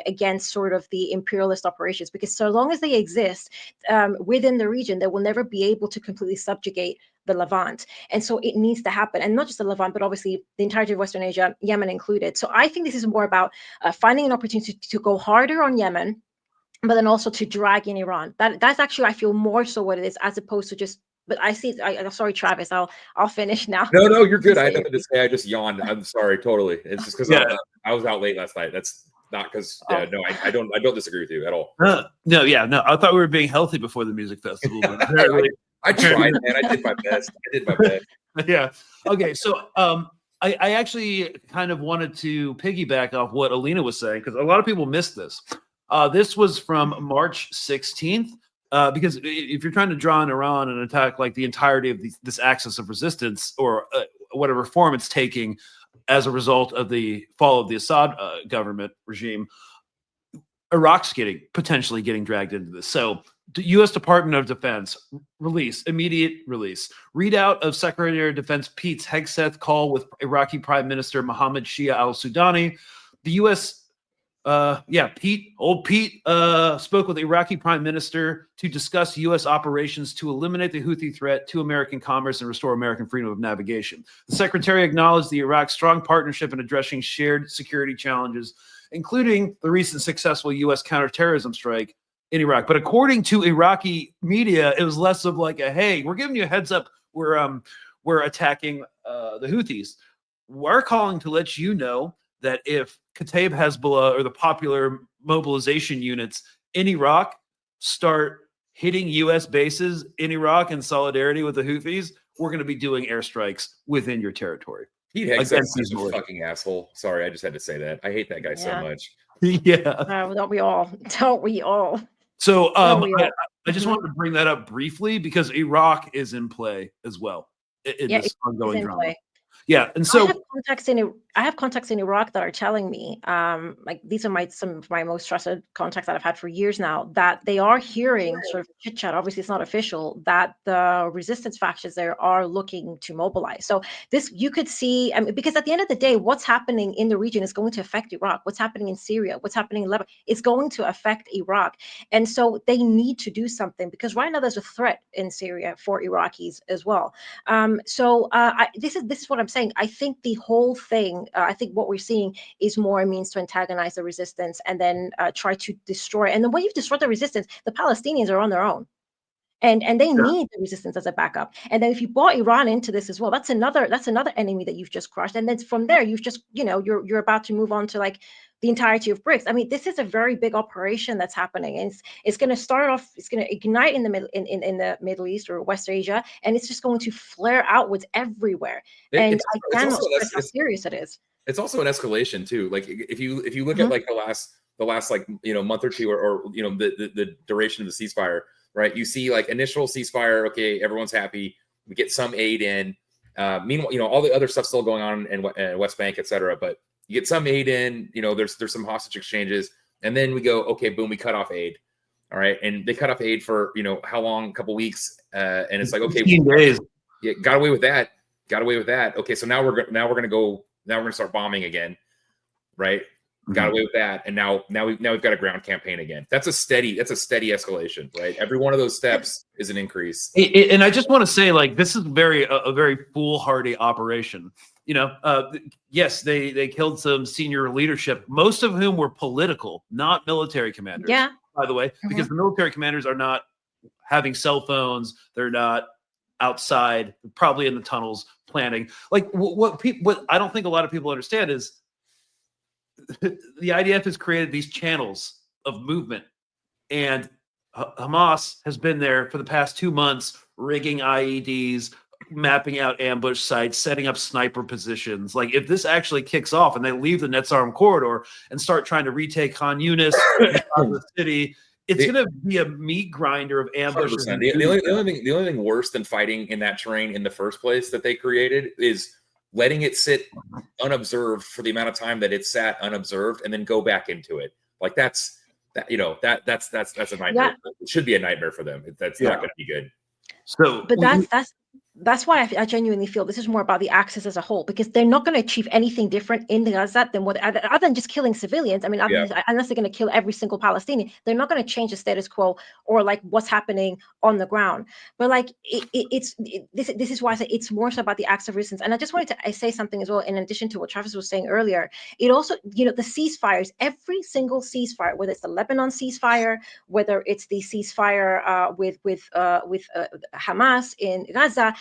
against sort of the imperialist operations. Because so long as they exist within the region, they will never be able to completely subjugate the Levant. And so it needs to happen. And not just the Levant, but obviously the entirety of Western Asia, Yemen included. So I think this is more about finding an opportunity to go harder on Yemen, but then also to drag in Iran. That's actually, I feel, more so what it is, as opposed to just, but I see, I'm sorry, Travis, I'll finish now. No, you're good. I had nothing to say. I just yawned. I'm sorry, totally. It's just because I was out late last night. That's not because, I don't disagree with you at all. No, I thought we were being healthy before the music festival. I tried, man. I did my best. Yeah. Okay. So I actually kind of wanted to piggyback off what Alina was saying, because a lot of people missed this. This was from March 16th. Because if you're trying to draw on Iran and attack like the entirety of this axis of resistance, or whatever form it's taking as a result of the fall of the Assad government regime, Iraq's potentially getting dragged into this. So the U.S. Department of Defense immediate release. Readout of Secretary of Defense Pete Hegseth call with Iraqi Prime Minister Mohammed Shia al-Sudani. The U.S. Pete spoke with the Iraqi Prime Minister to discuss U.S. operations to eliminate the Houthi threat to American commerce and restore American freedom of navigation. The Secretary acknowledged the Iraq's strong partnership in addressing shared security challenges, including the recent successful U.S. counterterrorism strike in Iraq. But according to Iraqi media, it was less of like hey, we're giving you a heads up, we're attacking the Houthis. We're calling to let you know that if Kataib Hezbollah or the popular mobilization units in Iraq start hitting U.S. bases in Iraq in solidarity with the Houthis, we're going to be doing airstrikes within your territory. Pete Hegseth is a fucking asshole. Sorry, I just had to say that. I hate that guy so much. Yeah. Don't we all? Don't we all? So I just wanted to bring that up briefly because Iraq is in play as well in this ongoing drama. Play. Yeah, and so I have contacts in Iraq that are telling me, like these are some of my most trusted contacts that I've had for years now, that they are hearing sort of chit chat. Obviously, it's not official, that the resistance factions there are looking to mobilize. So this you could see, because at the end of the day, what's happening in the region is going to affect Iraq. What's happening in Syria, what's happening in Lebanon, is going to affect Iraq, and so they need to do something because right now there's a threat in Syria for Iraqis as well. This is what I'm saying. I think the whole thing. I think what we're seeing is more a means to antagonize the resistance and then try to destroy. And then when you've destroyed the resistance, the Palestinians are on their own. And they need the resistance as a backup. And then if you brought Iran into this as well, that's another enemy that you've just crushed. And then from there, you've just, you're about to move on to like the entirety of BRICS. I mean, this is a very big operation that's happening. And it's going to start off, it's going to ignite in the Middle East or West Asia, and it's just going to flare outwards everywhere. I cannot stress how serious it is. It's also an escalation too. Like if you look at like the last like month or two or the duration of the ceasefire, right? You see like initial ceasefire, okay, everyone's happy. We get some aid in. Meanwhile, all the other stuff's still going on in West Bank, etc. But you get some aid in. There's some hostage exchanges, and then we go, okay, boom, we cut off aid. All right, and they cut off aid for how long? A couple weeks, and it's like, okay, 15 days. Yeah, got away with that. Okay, so now we're gonna start bombing again. right? Got away with that, and now we've got a ground campaign again. That's a steady escalation, right? Every one of those steps is an increase. And I just want to say, like, this is a very foolhardy operation. Yes, they killed some senior leadership, most of whom were political, not military commanders. Yeah. By the way, because the military commanders are not having cell phones, they're not outside, probably in the tunnels planning. Like what I don't think a lot of people understand is the IDF has created these channels of movement, and Hamas has been there for the past 2 months, rigging IEDs, mapping out ambush sites, setting up sniper positions. Like, if this actually kicks off and they leave the Netzarm corridor and start trying to retake Khan Yunis, the city, it's going to be a meat grinder of ambushes. The only thing worse than fighting in that terrain in the first place that they created is letting it sit unobserved for the amount of time that it sat unobserved, and then go back into it. Like that's a nightmare. Yeah. It should be a nightmare for them. That's not going to be good. So, but that's why I genuinely feel this is more about the Axis as a whole, because they're not going to achieve anything different in Gaza than other than just killing civilians. I mean, unless they're going to kill every single Palestinian, they're not going to change the status quo or like what's happening on the ground. But like this is why I say it's more so about the acts of resistance. And I just wanted to say something as well, in addition to what Travis was saying earlier. It also, the ceasefires, every single ceasefire, whether it's the Lebanon ceasefire, whether it's the ceasefire with Hamas in Gaza,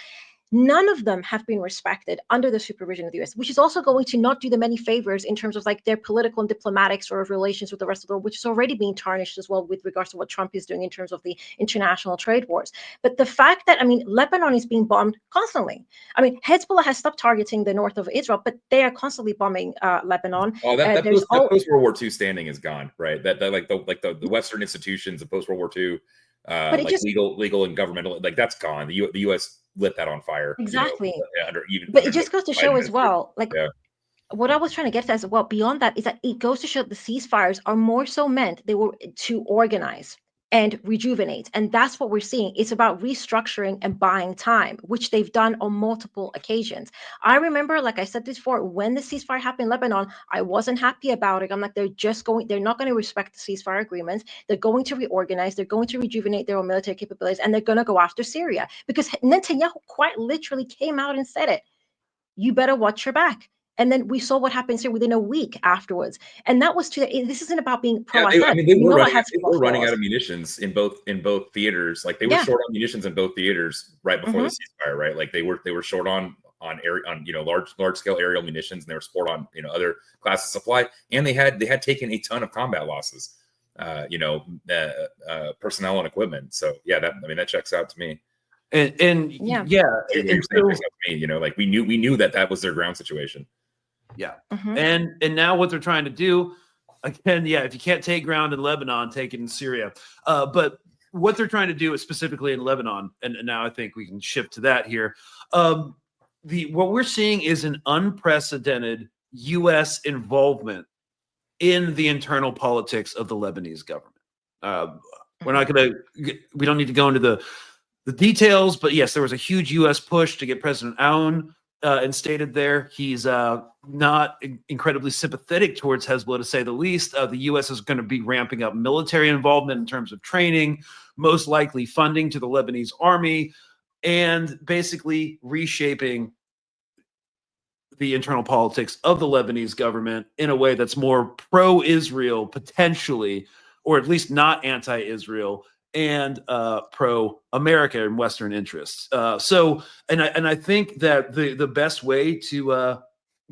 none of them have been respected under the supervision of the US, which is also going to not do them any favors in terms of like their political and diplomatic sort of relations with the rest of the world, which is already being tarnished as well with regards to what Trump is doing in terms of the international trade wars. But the fact that, Lebanon is being bombed constantly. Hezbollah has stopped targeting the north of Israel, but they are constantly bombing Lebanon. Oh, that post World War II standing is gone, right? That the Western institutions of post World War II, legal and governmental, like that's gone. The U.S. lit that on fire. Exactly. But it just goes to show as well, what I was trying to get to as well, beyond that, is that it goes to show the ceasefires are more so meant they were to organize and rejuvenate. And that's what we're seeing. It's about restructuring and buying time, which they've done on multiple occasions. I remember, like I said this before, when the ceasefire happened in Lebanon, I wasn't happy about it. I'm like, they're not going to respect the ceasefire agreements. They're going to reorganize. They're going to rejuvenate their own military capabilities, and they're going to go after Syria, because Netanyahu quite literally came out and said it. You better watch your back. And then we saw what happened here within a week afterwards. And that was this isn't about being pro-Assad. They were running out of munitions in both theaters. Like they were short on munitions in both theaters right before the ceasefire, right? Like they were short on large scale aerial munitions, and they were short on other classes of supply, and they had taken a ton of combat losses, personnel and equipment. So that checks out to me. And like we knew that was their ground situation. Yeah. And now what they're trying to do, again, if you can't take ground in Lebanon, take it in Syria. But what they're trying to do is specifically in Lebanon, and now I think we can shift to that here. What we're seeing is an unprecedented U.S. involvement in the internal politics of the Lebanese government. We don't need to go into the details, but yes, there was a huge U.S. push to get President Aoun instated there. He's not incredibly sympathetic towards Hezbollah, to say the least. The U.S. is going to be ramping up military involvement in terms of training, most likely funding to the Lebanese army, and basically reshaping the internal politics of the Lebanese government in a way that's more pro-Israel, potentially, or at least not anti-Israel, and pro-America and Western interests. And I think that the best way to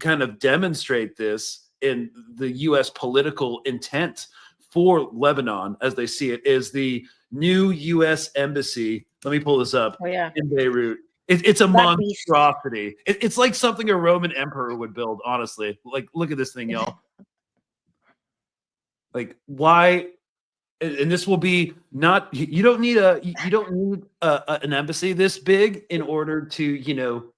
kind of demonstrate this in the U.S. political intent for Lebanon, as they see it, is the new U.S. embassy. Let me pull this up. In Beirut. It's a monstrosity. It's like something a Roman emperor would build, honestly. Like, look at this thing, y'all. Like, why? And this will be not. You don't need an embassy this big in order to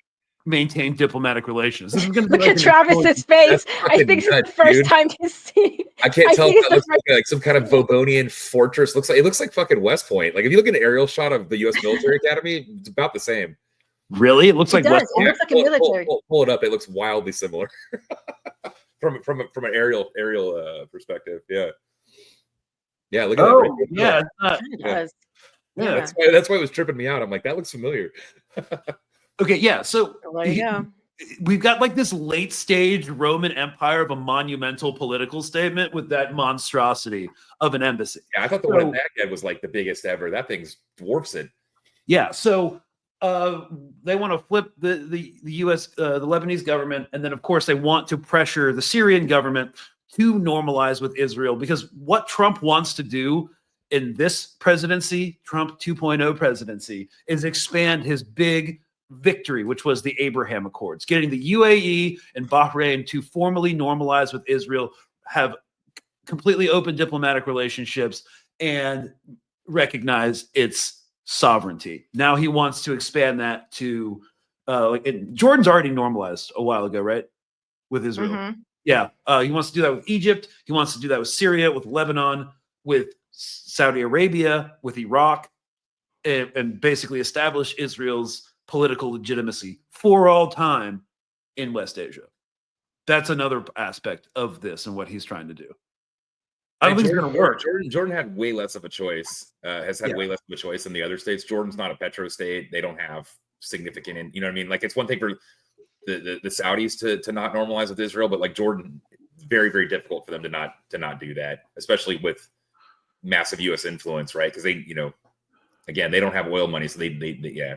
maintain diplomatic relations. This is going to look at Travis's face. I think it's the first time to see. I can't tell if that looks like some kind of Vobonian fortress. It looks like fucking West Point. Like if you look at an aerial shot of the U.S. military academy, it's about the same. Really? It looks like West Point. It looks like a military. Pull it up. It looks wildly similar. from an aerial perspective. Yeah. Look at that. Oh, Right there. yeah. It's not, Kind of Yeah. does. yeah. Yeah. That's why it was tripping me out. I'm like, that looks familiar. Okay, yeah. So Well, there you go. we've got like this late stage Roman Empire of a monumental political statement with that monstrosity of an embassy. Yeah, I thought the one in Baghdad was like the biggest ever. That thing's dwarfs it. Yeah, so they want to flip the U.S. The Lebanese government, and then of course they want to pressure the Syrian government to normalize with Israel, because what Trump wants to do in this presidency, Trump 2.0 presidency, is expand his big victory, which was the Abraham Accords, getting the UAE and Bahrain to formally normalize with Israel, have completely open diplomatic relationships, and recognize its sovereignty. Now he wants to expand that to Jordan's already normalized a while ago, right? With Israel. Mhm. Yeah. He wants to do that with Egypt. He wants to do that with Syria, with Lebanon, with Saudi Arabia, with Iraq, and basically establish Israel's political legitimacy for all time in West Asia. That's another aspect of this and what he's trying to do. I don't think it's going to work. Jordan had way less of a choice. Has had way less of a choice than the other states. Jordan's not a petro state. They don't have significant, you know what I mean? Like, it's one thing for the Saudis to not normalize with Israel, but like Jordan, very, very difficult for them to not do that, especially with massive U.S. influence, right? Because they, again, they don't have oil money, so they yeah.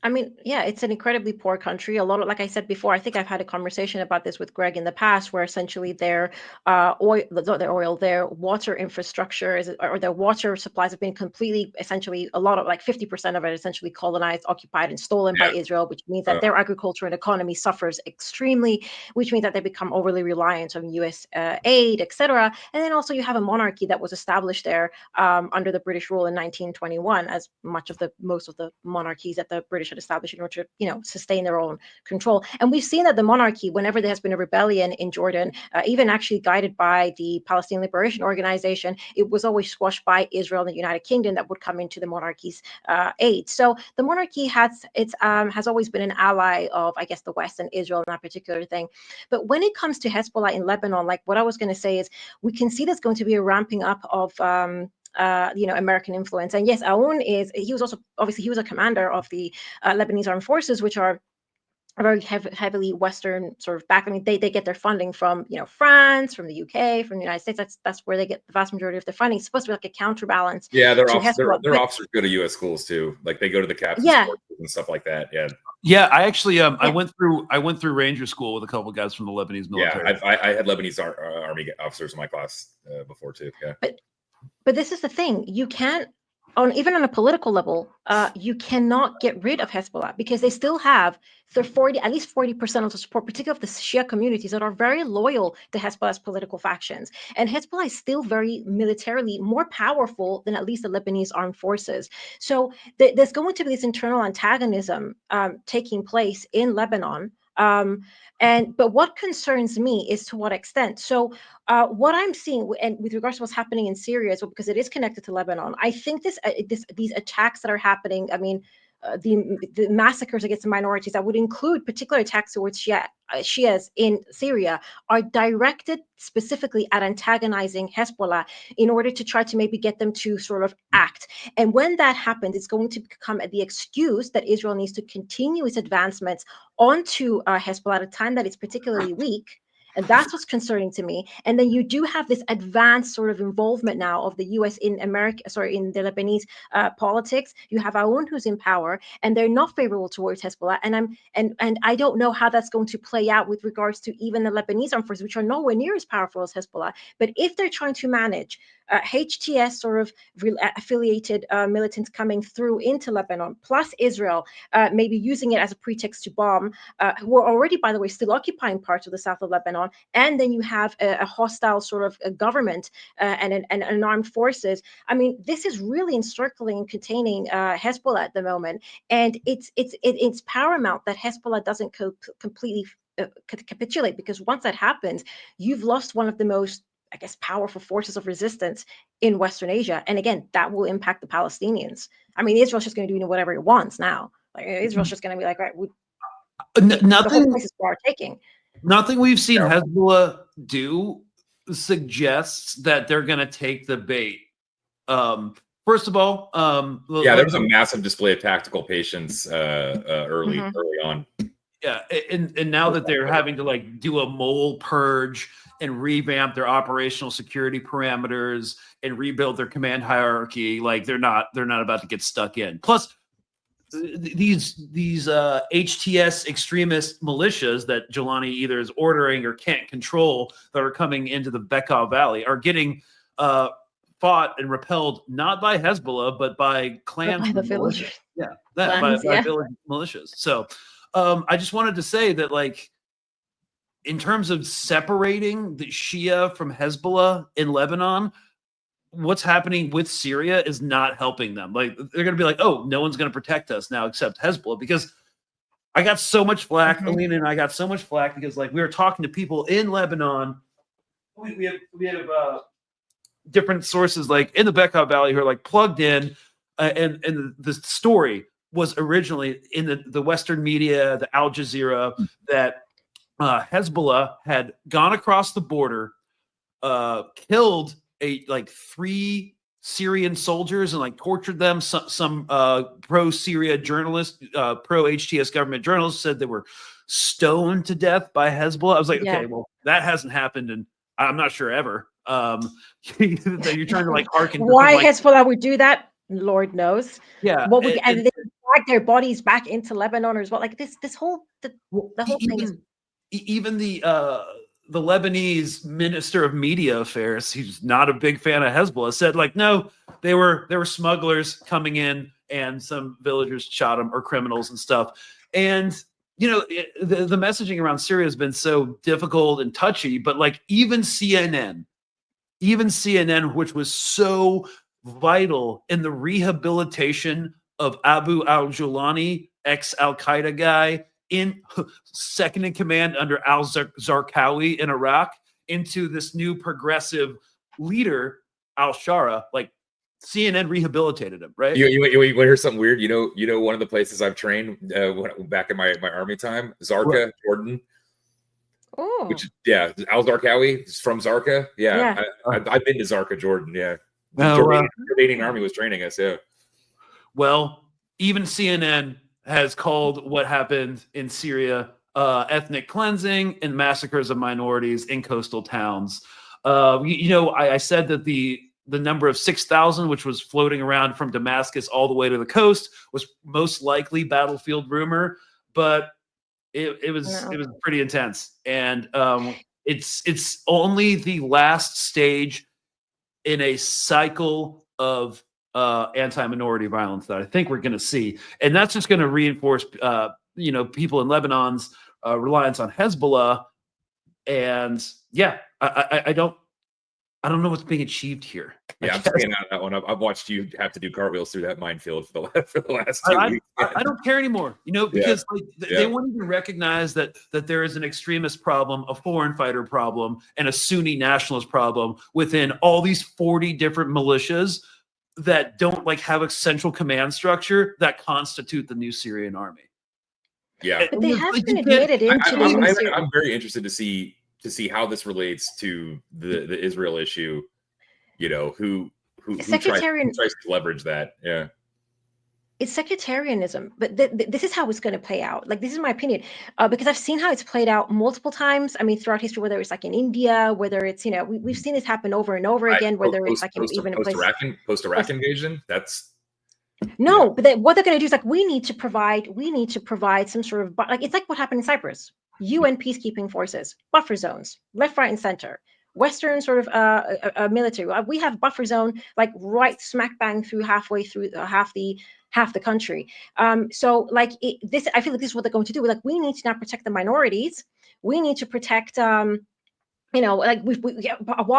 I mean, yeah, it's an incredibly poor country. A lot of, like I said before, I think I've had a conversation about this with Greg in the past, where essentially their their water infrastructure or their water supplies have been completely, essentially, a lot of like 50% of it essentially colonized, occupied, and stolen by Israel, which means that their agriculture and economy suffers extremely, which means that they become overly reliant on U.S. Aid, etc. And then also you have a monarchy that was established there under the British rule in 1921, as most of the monarchies that the British had established in order to, sustain their own control. And we've seen that the monarchy, whenever there has been a rebellion in Jordan, even actually guided by the Palestinian Liberation Organization, it was always squashed by Israel and the United Kingdom that would come into the monarchy's aid. So the monarchy has always been an ally of, I guess, the West and Israel in that particular thing. But when it comes to Hezbollah in Lebanon, like what I was going to say is, we can see there's going to be a ramping up of American influence. And yes, Aoun he was a commander of the Lebanese armed forces, which are very heavily Western sort of back. I mean, they get their funding from France, from the UK, from the United States. That's where they get the vast majority of their funding. It's supposed to be like a counterbalance. Yeah, their to officers Hezbollah. officers go to U.S. schools too. Like, they go to the captain's courses and stuff like that. Yeah. Yeah, I actually I went through Ranger School with a couple of guys from the Lebanese military. Yeah, I had Lebanese army officers in my class before too. Yeah. But this is the thing: you can't, even on a political level, you cannot get rid of Hezbollah, because they still have at least 40% of the support, particularly of the Shia communities that are very loyal to Hezbollah's political factions. And Hezbollah is still very militarily more powerful than at least the Lebanese armed forces. So there's going to be this internal antagonism taking place in Lebanon. But what concerns me is to what extent. So what I'm seeing, and with regards to what's happening in Syria as well, because it is connected to Lebanon, I think these attacks that are happening, I mean, the massacres against the minorities, that would include particular attacks towards Shias in Syria, are directed specifically at antagonizing Hezbollah in order to try to maybe get them to sort of act. And when that happens, it's going to become the excuse that Israel needs to continue its advancements onto Hezbollah at a time that it's particularly weak. And that's what's concerning to me. And then you do have this advanced sort of involvement now of the U.S. in the Lebanese politics. You have Aoun, who's in power, and they're not favorable towards Hezbollah. And I don't know how that's going to play out with regards to even the Lebanese armed forces, which are nowhere near as powerful as Hezbollah. But if they're trying to manage HTS sort of affiliated militants coming through into Lebanon, plus Israel maybe using it as a pretext to bomb, who are already, by the way, still occupying parts of the south of Lebanon, and then you have a hostile sort of a government and an armed forces. I mean, this is really encircling and containing Hezbollah at the moment, and it's paramount that Hezbollah doesn't completely capitulate, because once that happens, you've lost one of the most, I guess, powerful forces of resistance in Western Asia. And again, that will impact the Palestinians. I mean, Israel's just going to do whatever it wants now. Like, Israel's just going to be like, right, the whole place is for our taking. Nothing we've seen Yeah. Hezbollah do suggests that they're going to take the bait. First of all, Yeah, there was a massive display of tactical patience early on. Yeah, and now that they're having to like do a mole purge and revamp their operational security parameters and rebuild their command hierarchy, like they're not about to get stuck in. Plus, these HTS extremist militias that Jelani either is ordering or can't control that are coming into the Bekaa Valley are getting fought and repelled not by Hezbollah but by clans, by the militias. villagers. Yeah, that Clans, by yeah. village militias. So I just wanted to say that, like, in terms of separating the Shia from Hezbollah in Lebanon, what's happening with Syria is not helping them. Like, they're going to be like, oh, no one's going to protect us now except Hezbollah. Because I got so much flack, Alina and I got so much flack because, like, we were talking to people in Lebanon. We have different sources, like in the Bekaa Valley, who are like plugged in, and the story was originally in the Western media, the Al Jazeera, that Hezbollah had gone across the border, killed like 3 Syrian soldiers and like tortured them. Some pro-Syria journalists, pro-HTS government journalists said they were stoned to death by Hezbollah. I was like, okay, well, that hasn't happened, and I'm not sure ever. You're trying to like hearken. Why like, Hezbollah would do that, Lord knows. Yeah, What would and they drag their bodies back into Lebanon as well? Like the whole thing is. Even the Lebanese minister of media affairs, he's not a big fan of Hezbollah, said like, no, they were smugglers coming in and some villagers shot them, or criminals and stuff. And you know, the messaging around Syria has been so difficult and touchy, but like even CNN, which was so vital in the rehabilitation of Abu al-Julani, ex-Al-Qaeda guy, in second in command under al-Zarqawi in Iraq, into this new progressive leader, al-Shara. Like, CNN rehabilitated him, right? You want to hear something weird? You know, one of the places I've trained back in my army time, Zarqa, Jordan. Oh, Which, yeah, al-Zarqawi is from Zarqa. Yeah. I've been to Zarqa, Jordan. Yeah, the Jordanian army was training us. Yeah. Well, even CNN has called what happened in Syria ethnic cleansing and massacres of minorities in coastal towns. I said that the number of 6,000, which was floating around from Damascus all the way to the coast, was most likely battlefield rumor, but it was pretty intense. And it's only the last stage in a cycle of anti-minority violence that I think we're going to see, and that's just going to reinforce, people in Lebanon's reliance on Hezbollah. And yeah, I don't know what's being achieved here. Yeah, I'm staying out of that one. I've watched you have to do cartwheels through that minefield for the last 2 weeks. I don't care anymore, because they won't even recognize that there is an extremist problem, a foreign fighter problem, and a Sunni nationalist problem within all these 40 different militias that don't like have a central command structure that constitute the new Syrian army. Yeah, but they have been admitted into the new Syrian. I'm very interested to see how this relates to the Israel issue. Who tries to leverage that? Yeah, it's sectarianism, but this is how it's going to play out. Like, this is my opinion, because I've seen how it's played out multiple times. I mean, throughout history, whether it's like in India, whether it's we've seen this happen over and over again. Whether it's like even post-Iraq invasion, that's no. But what they're going to do is like we need to provide some sort of like it's like what happened in Cyprus. UN peacekeeping forces, buffer zones, left, right, and center. Western sort of military. We have buffer zone like right smack bang through halfway through half the country. So like this, I feel like this is what they're going to do. Like, we need to now protect the minorities. We need to protect, while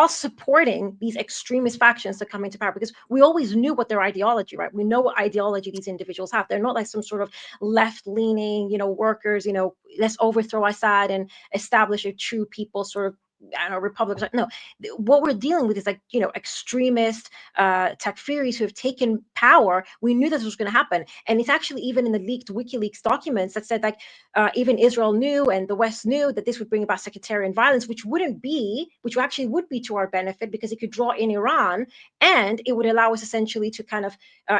supporting these extremist factions that come into power, because we always knew what their ideology, right? We know what ideology these individuals have. They're not like some sort of left-leaning, workers, let's overthrow Assad and establish a true people sort of I don't know, Republicans. No, what we're dealing with is like, extremist takfiris who have taken power. We knew this was going to happen. And it's actually even in the leaked WikiLeaks documents that said like even Israel knew and the West knew that this would bring about sectarian violence, which actually would be to our benefit because it could draw in Iran and it would allow us essentially to kind of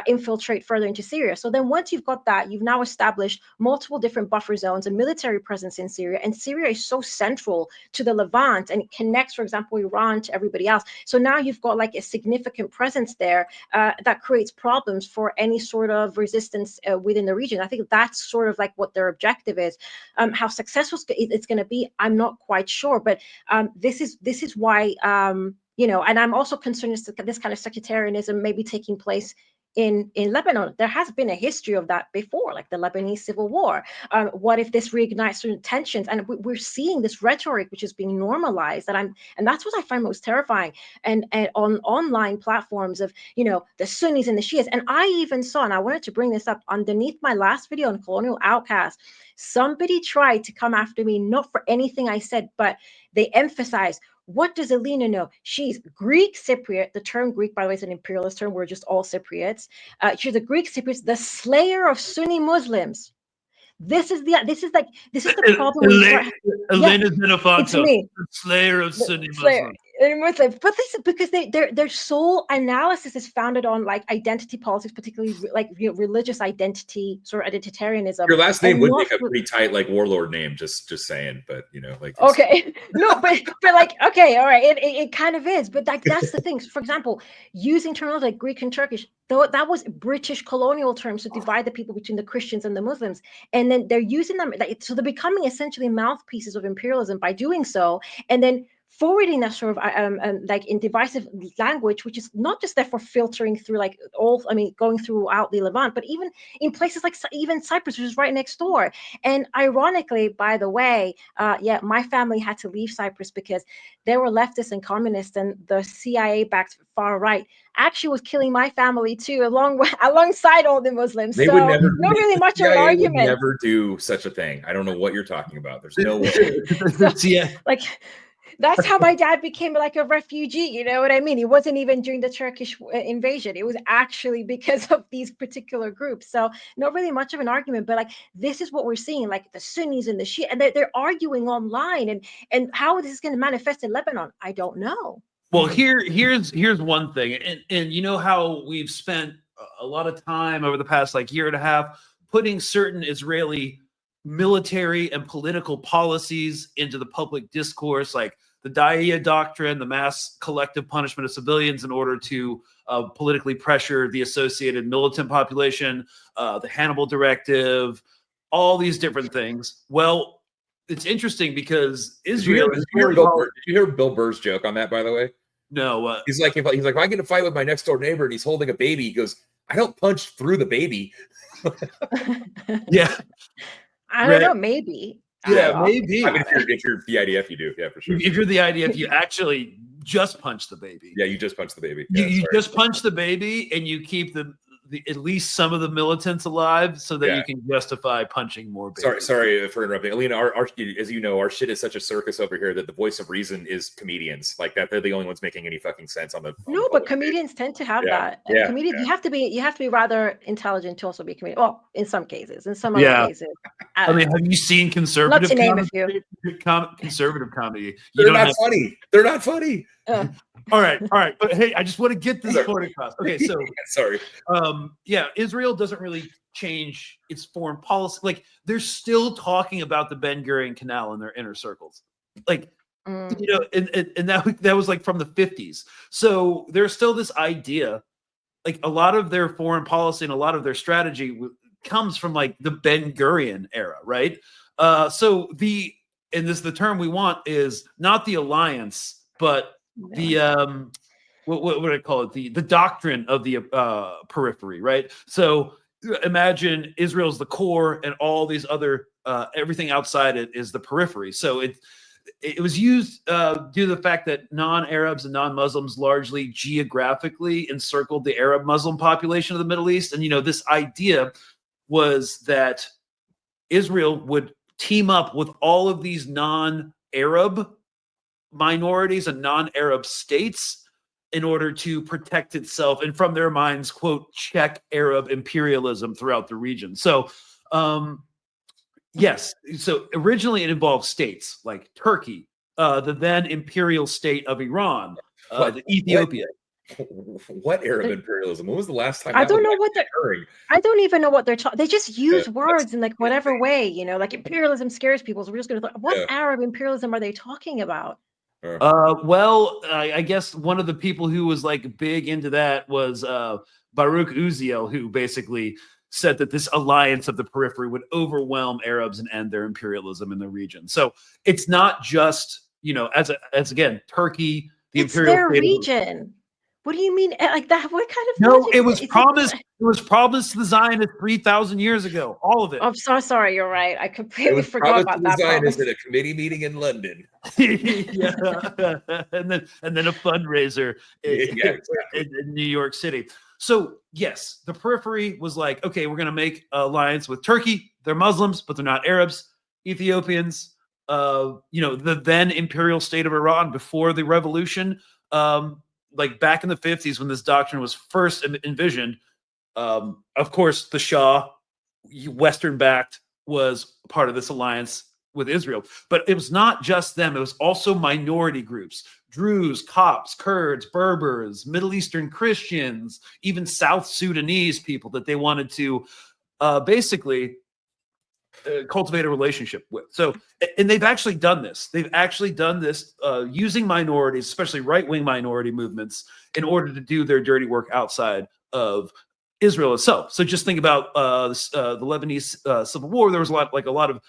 infiltrate further into Syria. So then once you've got that, you've now established multiple different buffer zones and military presence in Syria. And Syria is so central to the Levant and it connects, for example, Iran to everybody else. So now you've got like a significant presence there that creates problems for any sort of resistance within the region. I think that's sort of like what their objective is. How successful it's going to be, I'm not quite sure. But this is why, and I'm also concerned this kind of sectarianism may be taking place in Lebanon. There has been a history of that before, like the Lebanese civil war. What if this reignites certain tensions? And we're seeing this rhetoric which is being normalized, and that's what I find most terrifying. And on online platforms of the Sunnis and the Shias. And I even saw, and I wanted to bring this up underneath my last video on Colonial Outcasts, somebody tried to come after me, not for anything I said, but they emphasized, what does Alina know? She's Greek Cypriot. The term Greek, by the way, is an imperialist term. We're just all Cypriots. She's a Greek Cypriot, the slayer of Sunni Muslims. This is the problem. Elena Xenofonso, it's me, the slayer of Sunni slayer. Muslims. But this is because their sole analysis is founded on like identity politics, particularly like religious identity, sort of identitarianism. Your last name would make a pretty tight like warlord name. Just saying, but like okay, no, but like okay, all right, it kind of is, but like that's the thing. For example, using terms like Greek and Turkish, though that was British colonial terms to divide the people between the Christians and the Muslims, and then they're using them so they're becoming essentially mouthpieces of imperialism by doing so, and then forwarding that sort of like in divisive language, which is not just therefore filtering through like going throughout the Levant, but even in places like even Cyprus, which is right next door. And ironically, by the way, my family had to leave Cyprus because they were leftists and communists, and the CIA-backed far right actually was killing my family too, alongside all the Muslims. They so would never, not really much of an CIA argument. would never do such a thing. I don't know what you're talking about. There's no way. Like. That's how my dad became like a refugee. You know what I mean? It wasn't even during the Turkish invasion. It was actually because of these particular groups. So not really much of an argument, but like this is what we're seeing, like the Sunnis and the Shia, and they're arguing online. And how this is going to manifest in Lebanon, I don't know. Well, here's one thing, and you know how we've spent a lot of time over the past like year and a half putting certain Israeli military and political policies into the public discourse, like the Da'iya doctrine, the mass collective punishment of civilians in order to politically pressure the associated militant population, the Hannibal Directive, all these different things. Well, it's interesting because Israel is very Did you hear Bill Burr's joke on that, by the way? No. He's like, if I get in a fight with my next door neighbor and he's holding a baby, he goes, I don't punch through the baby. Yeah. I don't know, maybe. Yeah, maybe. I mean, if you're the IDF, you do. Yeah, for sure. If you're the IDF, you actually just punch the baby. Yeah, you just punch the baby. You just punch the baby and you keep the at least some of the militants alive so that you can justify punching more babies. Sorry for interrupting. Alina, our as you know, our shit is such a circus over here that the voice of reason is comedians. Like that, they're the only ones making any fucking sense on the but comedians tend to have that. And comedians, you have to be rather intelligent to also be a comedian. Well, in some cases, in some other cases. I mean, have you seen conservative Not to name a few. Conservative comedy? They're not funny. They're not funny. All right. But hey, I just want to get this point across. Okay, so sorry. Israel doesn't really change its foreign policy. Like they're still talking about the Ben Gurion Canal in their inner circles. Like and that was like from the 50s. So there's still this idea, like a lot of their foreign policy and a lot of their strategy comes from like the Ben Gurion era, right? So the term we want is not the alliance, but the what would I call it? The doctrine of the periphery, right? So imagine Israel's the core, and all these other everything outside it is the periphery. So it was used due to the fact that non-Arabs and non-Muslims largely geographically encircled the Arab Muslim population of the Middle East, and this idea was that Israel would team up with all of these non-Arab minorities and non-Arab states in order to protect itself and, from their minds, quote, check Arab imperialism throughout the region. So, yes. So originally it involved states like Turkey, the then imperial state of Iran, the Ethiopia. What Arab imperialism? When was the last time I that don't was know what they're. occurring? I don't even know what they're talking. They just use words in like whatever insane. way, you know, like imperialism scares people. So we're just going to. What Yeah. Arab imperialism are they talking about? Well, I guess one of the people who was like big into that was Baruch Uziel, who basically said that this alliance of the periphery would overwhelm Arabs and end their imperialism in the region. So it's not just, you know, as again, Turkey, the It's imperial their state. region. What do you mean like that? What kind of No, logic it was is promised. It was promised to the Zionists 3,000 years ago. All of it. I'm so sorry. You're right. I It completely was forgot promised about to the that Zionists promise. at a committee meeting in London. Yeah, and then a fundraiser Yeah, exactly. in New York City. So yes, the periphery was like, okay, we're going to make an alliance with Turkey. They're Muslims, but they're not Arabs. Ethiopians, you know, the then imperial state of Iran before the revolution, like back in the 50s when this doctrine was first envisioned. Of course, the Shah, Western backed, was part of this alliance with Israel. But it was not just them. It was also minority groups, Druze, Copts, Kurds, Berbers, Middle Eastern Christians, even South Sudanese people that they wanted to basically cultivate a relationship with. So, and they've actually done this. They've actually done this using minorities, especially right-wing minority movements, in order to do their dirty work outside of Israel itself. So just think about the Lebanese Civil War. There was a lot of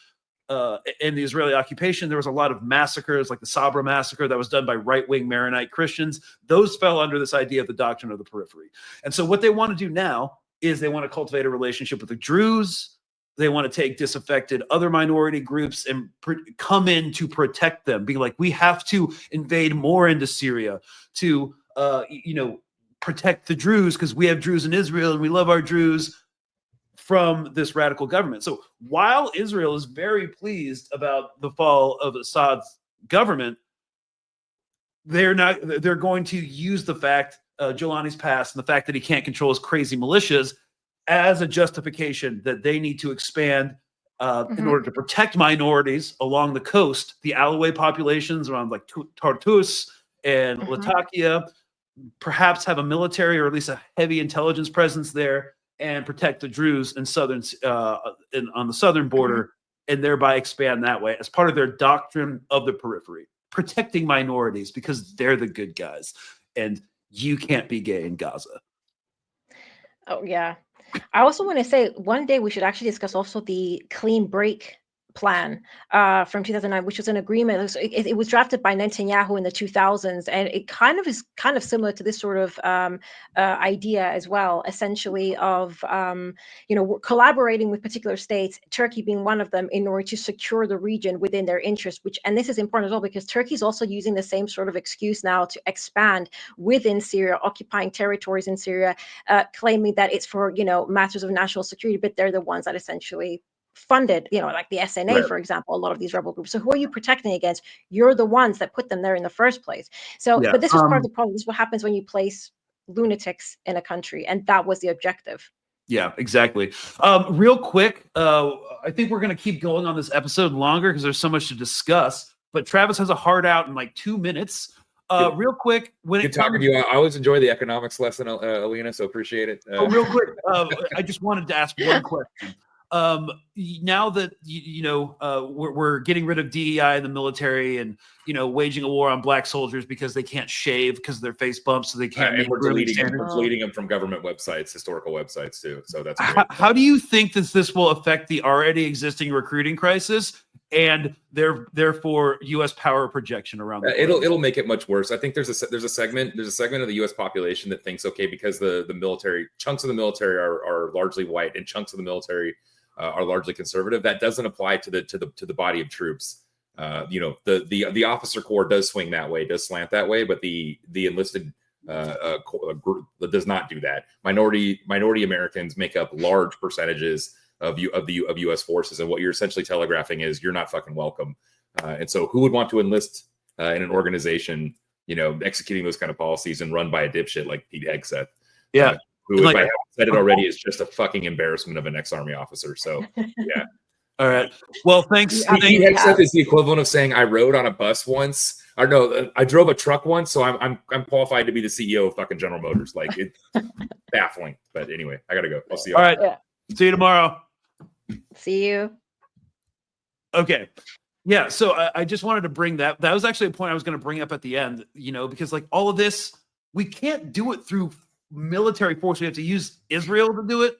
in the Israeli occupation, there was a lot of massacres, like the Sabra massacre that was done by right-wing Maronite Christians. Those fell under this idea of the doctrine of the periphery. And so what they want to do now is they want to cultivate a relationship with the Druze. They want to take disaffected other minority groups and come in to protect them, being like, we have to invade more into Syria to, you know, protect the Druze because we have Druze in Israel and we love our Druze from this radical government. So while Israel is very pleased about the fall of Assad's government, they're going to use the fact Jelani's past and the fact that he can't control his crazy militias as a justification that they need to expand in order to protect minorities along the coast, the Alawite populations around like Tartus and Latakia, perhaps have a military or at least a heavy intelligence presence there, and protect the Druze in southern on the southern border, and thereby expand that way as part of their doctrine of the periphery, protecting minorities because they're the good guys, and you can't be gay in Gaza. Oh yeah. I also want to say one day we should actually discuss also the clean break plan from 2009, which was an agreement. It was drafted by Netanyahu in the 2000s, and it is kind of similar to this sort of idea as well, essentially of you know, collaborating with particular states, Turkey being one of them, in order to secure the region within their interest. And this is important as well because Turkey is also using the same sort of excuse now to expand within Syria, occupying territories in Syria, claiming that it's for, you know, matters of national security, but they're the ones that essentially funded, you know, like the SNA, Right. for example, a lot of these rebel groups. So who are you protecting against? You're the ones that put them there in the first place. So, but this was part of the problem. This is what happens when you place lunatics in a country, and that was the objective. Yeah, exactly. Real quick, I think we're going to keep going on this episode longer because there's so much to discuss, but Travis has a hard out in like 2 minutes. Real quick, Good talking to you. I always enjoy the economics lesson, Alina, so appreciate it. Real quick, I just wanted to ask one question. Now that we're getting rid of DEI in the military and, you know, waging a war on black soldiers because they can't shave because of their face bumps, so they can't. And we're deleting them from government websites, historical websites too. So that's great. How do you think this will affect the already existing recruiting crisis and therefore U.S. power projection around the world? It'll make it much worse. I think there's a segment of the U.S. population that thinks, okay, because the military, chunks of the military are largely white and chunks of the military are largely conservative. That doesn't apply to the body of troops. You know, the officer corps does swing that way, does slant that way, but the enlisted group does not do that. Minority Americans make up large percentages of U.S. forces, and what you're essentially telegraphing is you're not fucking welcome. And so, who would want to enlist in an organization, executing those kind of policies and run by a dipshit like Pete Hegseth. Yeah. Who, if I haven't said it already, is just a fucking embarrassment of an ex-army officer. So, yeah. All right. Well, thanks. Pete Hegseth is the equivalent of saying I rode on a bus once, or no, I drove a truck once, so I'm qualified to be the CEO of fucking General Motors. Like, it's baffling. But anyway, I gotta go. I'll see you. All right. Yeah. See you tomorrow. See you. Okay. Yeah. So I just wanted to bring that. That was actually a point I was going to bring up at the end, because like all of this, we can't do it through military force. We have to use Israel to do it,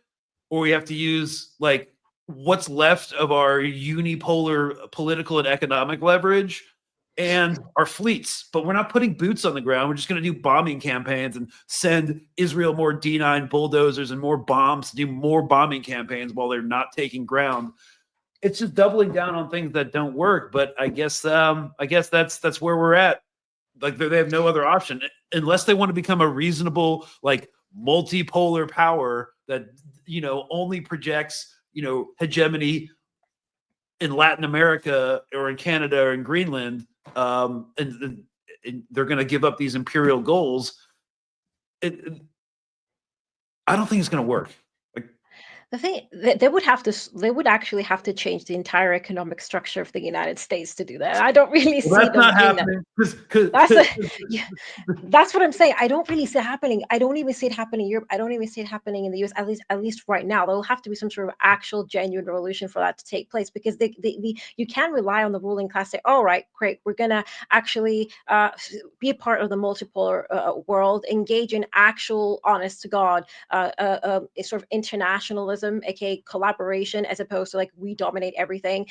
or we have to use like what's left of our unipolar political and economic leverage and our fleets. But we're not putting boots on the ground. We're just going to do bombing campaigns and send Israel more D9 bulldozers and more bombs to do more bombing campaigns while they're not taking ground. It's just doubling down on things that don't work. But I guess that's where we're at. Like they have no other option unless they want to become a reasonable, like multipolar power that, only projects, hegemony in Latin America or in Canada or in Greenland. And they're going to give up these imperial goals. I don't think it's going to work. The thing they would actually have to change the entire economic structure of the United States to do that. I don't really see them doing that. That's what I'm saying. I don't really see it happening. I don't even see it happening in Europe. I don't even see it happening in the US. At least right now, there will have to be some sort of actual genuine revolution for that to take place, because you can't rely on the ruling class. Say, all right, great, we're gonna actually be a part of the multipolar world, engage in actual, honest to God, sort of internationalism, aka collaboration, as opposed to like we dominate everything.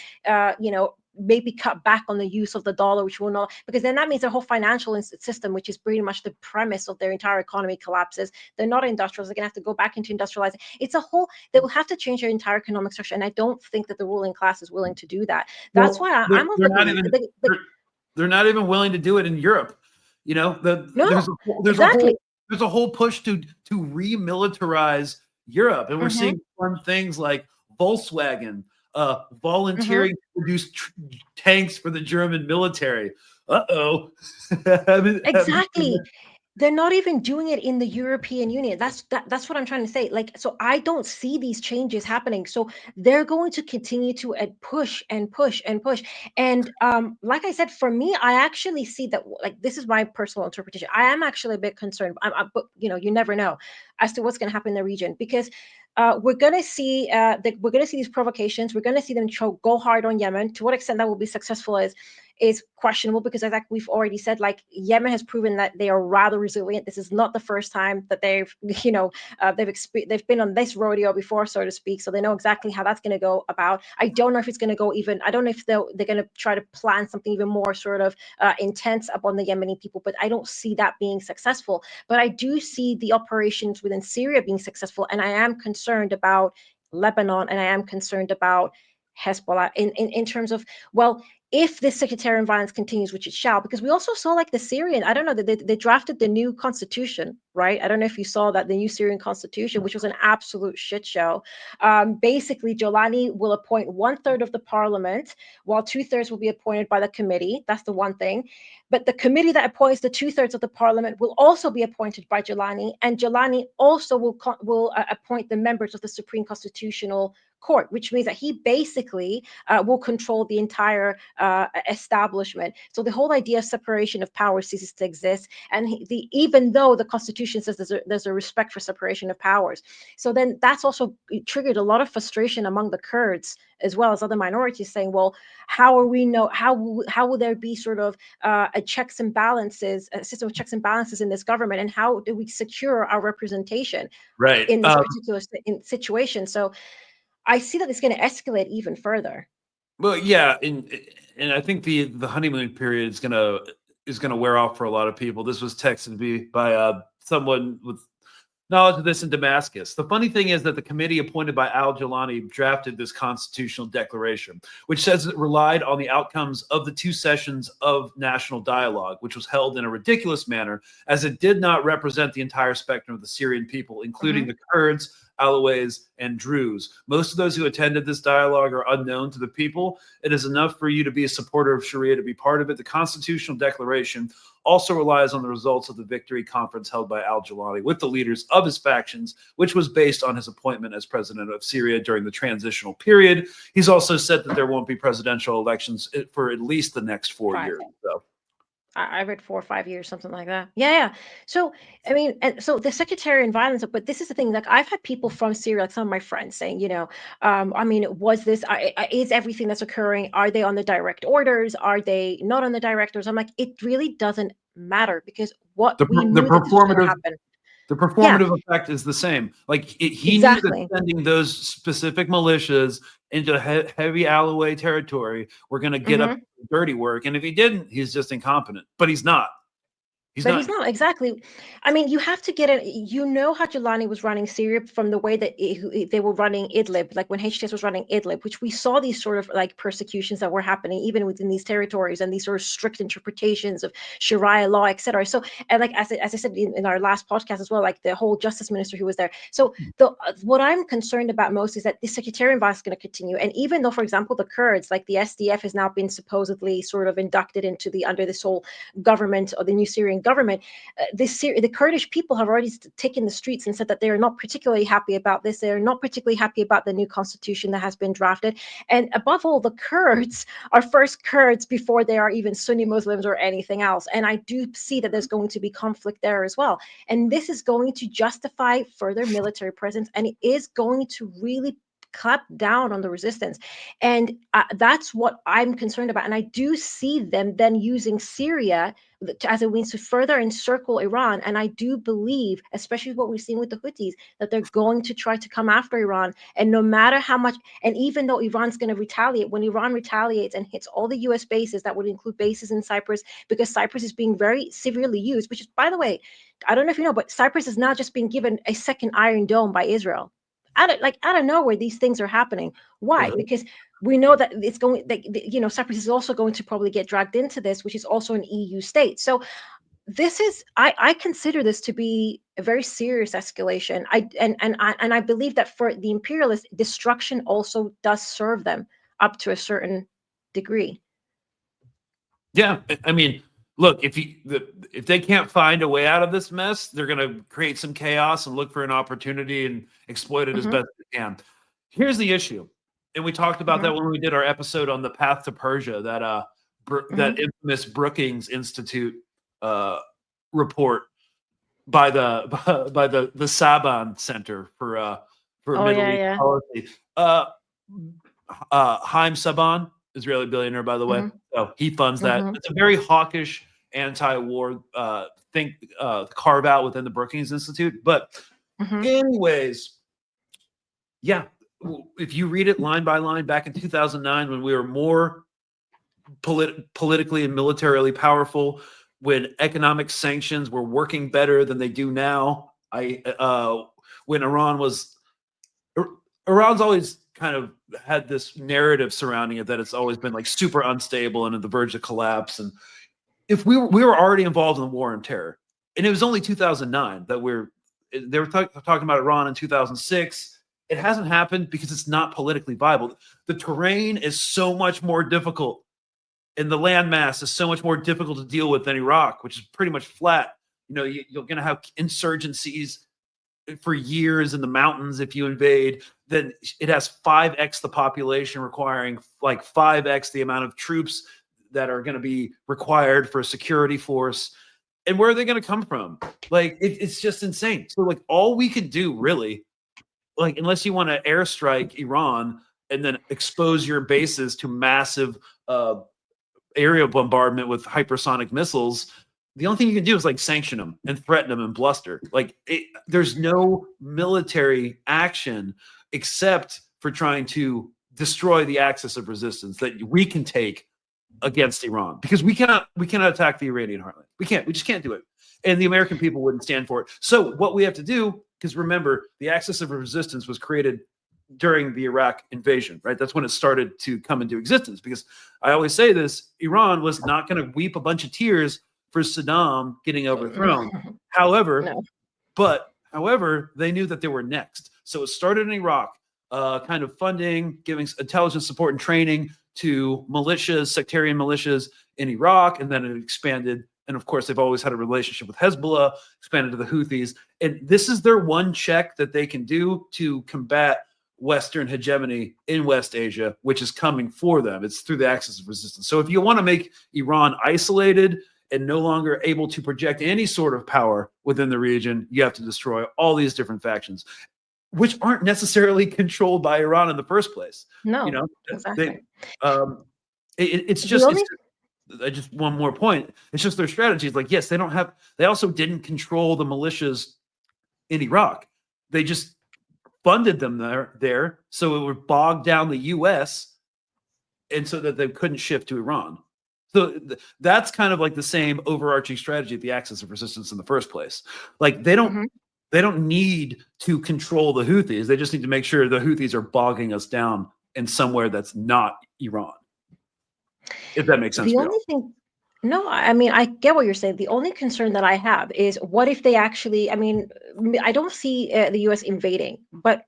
Maybe cut back on the use of the dollar, which will not, because then that means the whole financial system, which is pretty much the premise of their entire economy, collapses. They're not industrials. They're gonna have to go back into industrializing. They will have to change their entire economic structure, and I don't think that the ruling class is willing to do that. That's why I'm of the belief. They're not even willing to do it in Europe. There's a whole push to remilitarize Europe, and we're seeing fun things like Volkswagen volunteering to produce tanks for the German military. Exactly. They're not even doing it in the European Union. That's what I'm trying to say. Like, so I don't see these changes happening. So they're going to continue to push and push and push. And like I said, for me, I actually see that, like, this is my personal interpretation. I am actually a bit concerned, but you never know as to what's going to happen in the region, because we're going to see these provocations. We're going to see them go hard on Yemen. To what extent that will be successful is questionable, because I think we've already said, like, Yemen has proven that they are rather resilient. This is not the first time that they've been on this rodeo before, so to speak. So they know exactly how that's going to go about. I don't know if it's going to go I don't know if they're going to try to plan something even more sort of intense upon the Yemeni people, but I don't see that being successful. But I do see the operations within Syria being successful, and I am concerned about Lebanon, and I am concerned about Hezbollah in terms of, well, if this sectarian violence continues, which it shall, because we also saw, like, the Syrian, I don't know, they drafted the new constitution, right? I don't know if you saw that, the new Syrian constitution, which was an absolute shit show. Basically, Jolani will appoint 1/3 of the parliament, while 2/3 will be appointed by the committee. That's the one thing. But the committee that appoints the 2/3 of the parliament will also be appointed by Jolani, and Jolani also will appoint the members of the Supreme Constitutional Court, which means that he basically will control the entire establishment. So the whole idea of separation of power ceases to exist, and even though the Constitution says there's a respect for separation of powers, so then that's also triggered a lot of frustration among the Kurds as well as other minorities, saying, well, how will there be sort of a system of checks and balances in this government, and how do we secure our representation in this particular situation? So I see that it's going to escalate even further. Well, yeah, and I think the honeymoon period is gonna wear off for a lot of people. This was texted to me by someone with knowledge of this in Damascus. The funny thing is that the committee appointed by al-Jolani drafted this constitutional declaration, which says it relied on the outcomes of the 2 sessions of national dialogue, which was held in a ridiculous manner, as it did not represent the entire spectrum of the Syrian people, including the Kurds, Alawites, and Druze. Most of those who attended this dialogue are unknown to the people. It is enough for you to be a supporter of Sharia to be part of it. The Constitutional Declaration also relies on the results of the Victory Conference held by al-Jilani with the leaders of his factions, which was based on his appointment as president of Syria during the transitional period. He's also said that there won't be presidential elections for at least the next 4 years. So I read 4 or 5 years, something like that. Yeah. So, I mean, and so the sectarian violence, but this is the thing, like I've had people from Syria, like some of my friends saying, I mean, is everything that's occurring, are they on the direct orders? Are they not on the direct orders? I'm like, it really doesn't matter because we knew that this was going to happen. The performative effect is the same. Like he knew that sending those specific militias into heavy Alawite territory were going to get up dirty work. And if he didn't, he's just incompetent. But he's not. He's not exactly. I mean, you have to get it. You know how Jilani was running Syria from the way that they were running Idlib, like when HTS was running Idlib, which we saw these sort of like persecutions that were happening even within these territories and these sort of strict interpretations of Sharia law, etc. So, and like as I said in our last podcast as well, like the whole justice minister who was there. So, what I'm concerned about most is that the sectarian violence is going to continue. And even though, for example, the Kurds, like the SDF, has now been supposedly sort of inducted into under this whole government or the new Syrian government, the Kurdish people have already taken the streets and said that they are not particularly happy about this. They are not particularly happy about the new constitution that has been drafted. And above all, the Kurds are first Kurds before they are even Sunni Muslims or anything else. And I do see that there's going to be conflict there as well. And this is going to justify further military presence, and it is going to really clap down on the resistance. And that's what I'm concerned about. And I do see them then using Syria as a means to further encircle Iran. And I do believe, especially what we've seen with the Houthis, that they're going to try to come after Iran. And no matter how much, and even though Iran's going to retaliate, when Iran retaliates and hits all the US bases, that would include bases in Cyprus, because Cyprus is being very severely used, which is, by the way, I don't know if you know, but Cyprus is now just being given a second Iron Dome by Israel. Out of nowhere, these things are happening. Why? Really? Because we know that it's going, Cyprus is also going to probably get dragged into this, which is also an EU state. So this is, I consider this to be a very serious escalation. I believe that for the imperialists, destruction also does serve them up to a certain degree. Yeah, I mean, look, if they can't find a way out of this mess, they're going to create some chaos and look for an opportunity and exploit it as best they can. Here's the issue, and we talked about that when we did our episode on the path to Persia, that infamous Brookings Institute report by the Saban Center for Middle East Policy. Haim Saban, Israeli billionaire, by the way. So he funds that. It's a very hawkish anti-war carve out within the Brookings Institute. But anyways, yeah, if you read it line by line, back in 2009, when we were more politically and militarily powerful, when economic sanctions were working better than they do now, when Iran's always kind of had this narrative surrounding it that it's always been like super unstable and at the verge of collapse. And if we were already involved in the war on terror, and it was only 2009 that they were talking about Iran in 2006. It hasn't happened because it's not politically viable. The terrain is so much more difficult, and the landmass is so much more difficult to deal with than Iraq, which is pretty much flat. You're going to have insurgencies for years in the mountains. If you invade, then it has 5x the population, requiring like 5x the amount of troops that are going to be required for a security force. And where are they going to come from? Like, it's just insane. So like all we could do really, like, unless you want to airstrike Iran and then expose your bases to massive aerial bombardment with hypersonic missiles, the only thing you can do is like sanction them and threaten them and bluster. Like there's no military action except for trying to destroy the axis of resistance that we can take against Iran, because we cannot attack the Iranian heartland. We just can't do it. And the American people wouldn't stand for it. So what we have to do, because remember, the axis of resistance was created during the Iraq invasion, right? That's when it started to come into existence. Because I always say this, Iran was not going to weep a bunch of tears for Saddam getting overthrown. However, they knew that they were next. So it started in Iraq, kind of funding, giving intelligence support and training to militias, sectarian militias in Iraq, and then it expanded. And of course, they've always had a relationship with Hezbollah, expanded to the Houthis. And this is their one check that they can do to combat Western hegemony in West Asia, which is coming for them. It's through the axis of resistance. So if you want to make Iran isolated and no longer able to project any sort of power within the region, you have to destroy all these different factions, which aren't necessarily controlled by Iran in the first place. No, You know, exactly. it's The just only- just one more point. It's just their strategy is like, yes, they also didn't control the militias in Iraq. They just funded them there, so it would bog down the U.S. and so that they couldn't shift to Iran. So that's kind of like the same overarching strategy at the axis of resistance in the first place. Like they don't need to control the Houthis. They just need to make sure the Houthis are bogging us down in somewhere that's not Iran. If that makes sense. The only thing, no, I mean, I get what you're saying. The only concern that I have is what if they actually, I mean, I don't see the US invading, but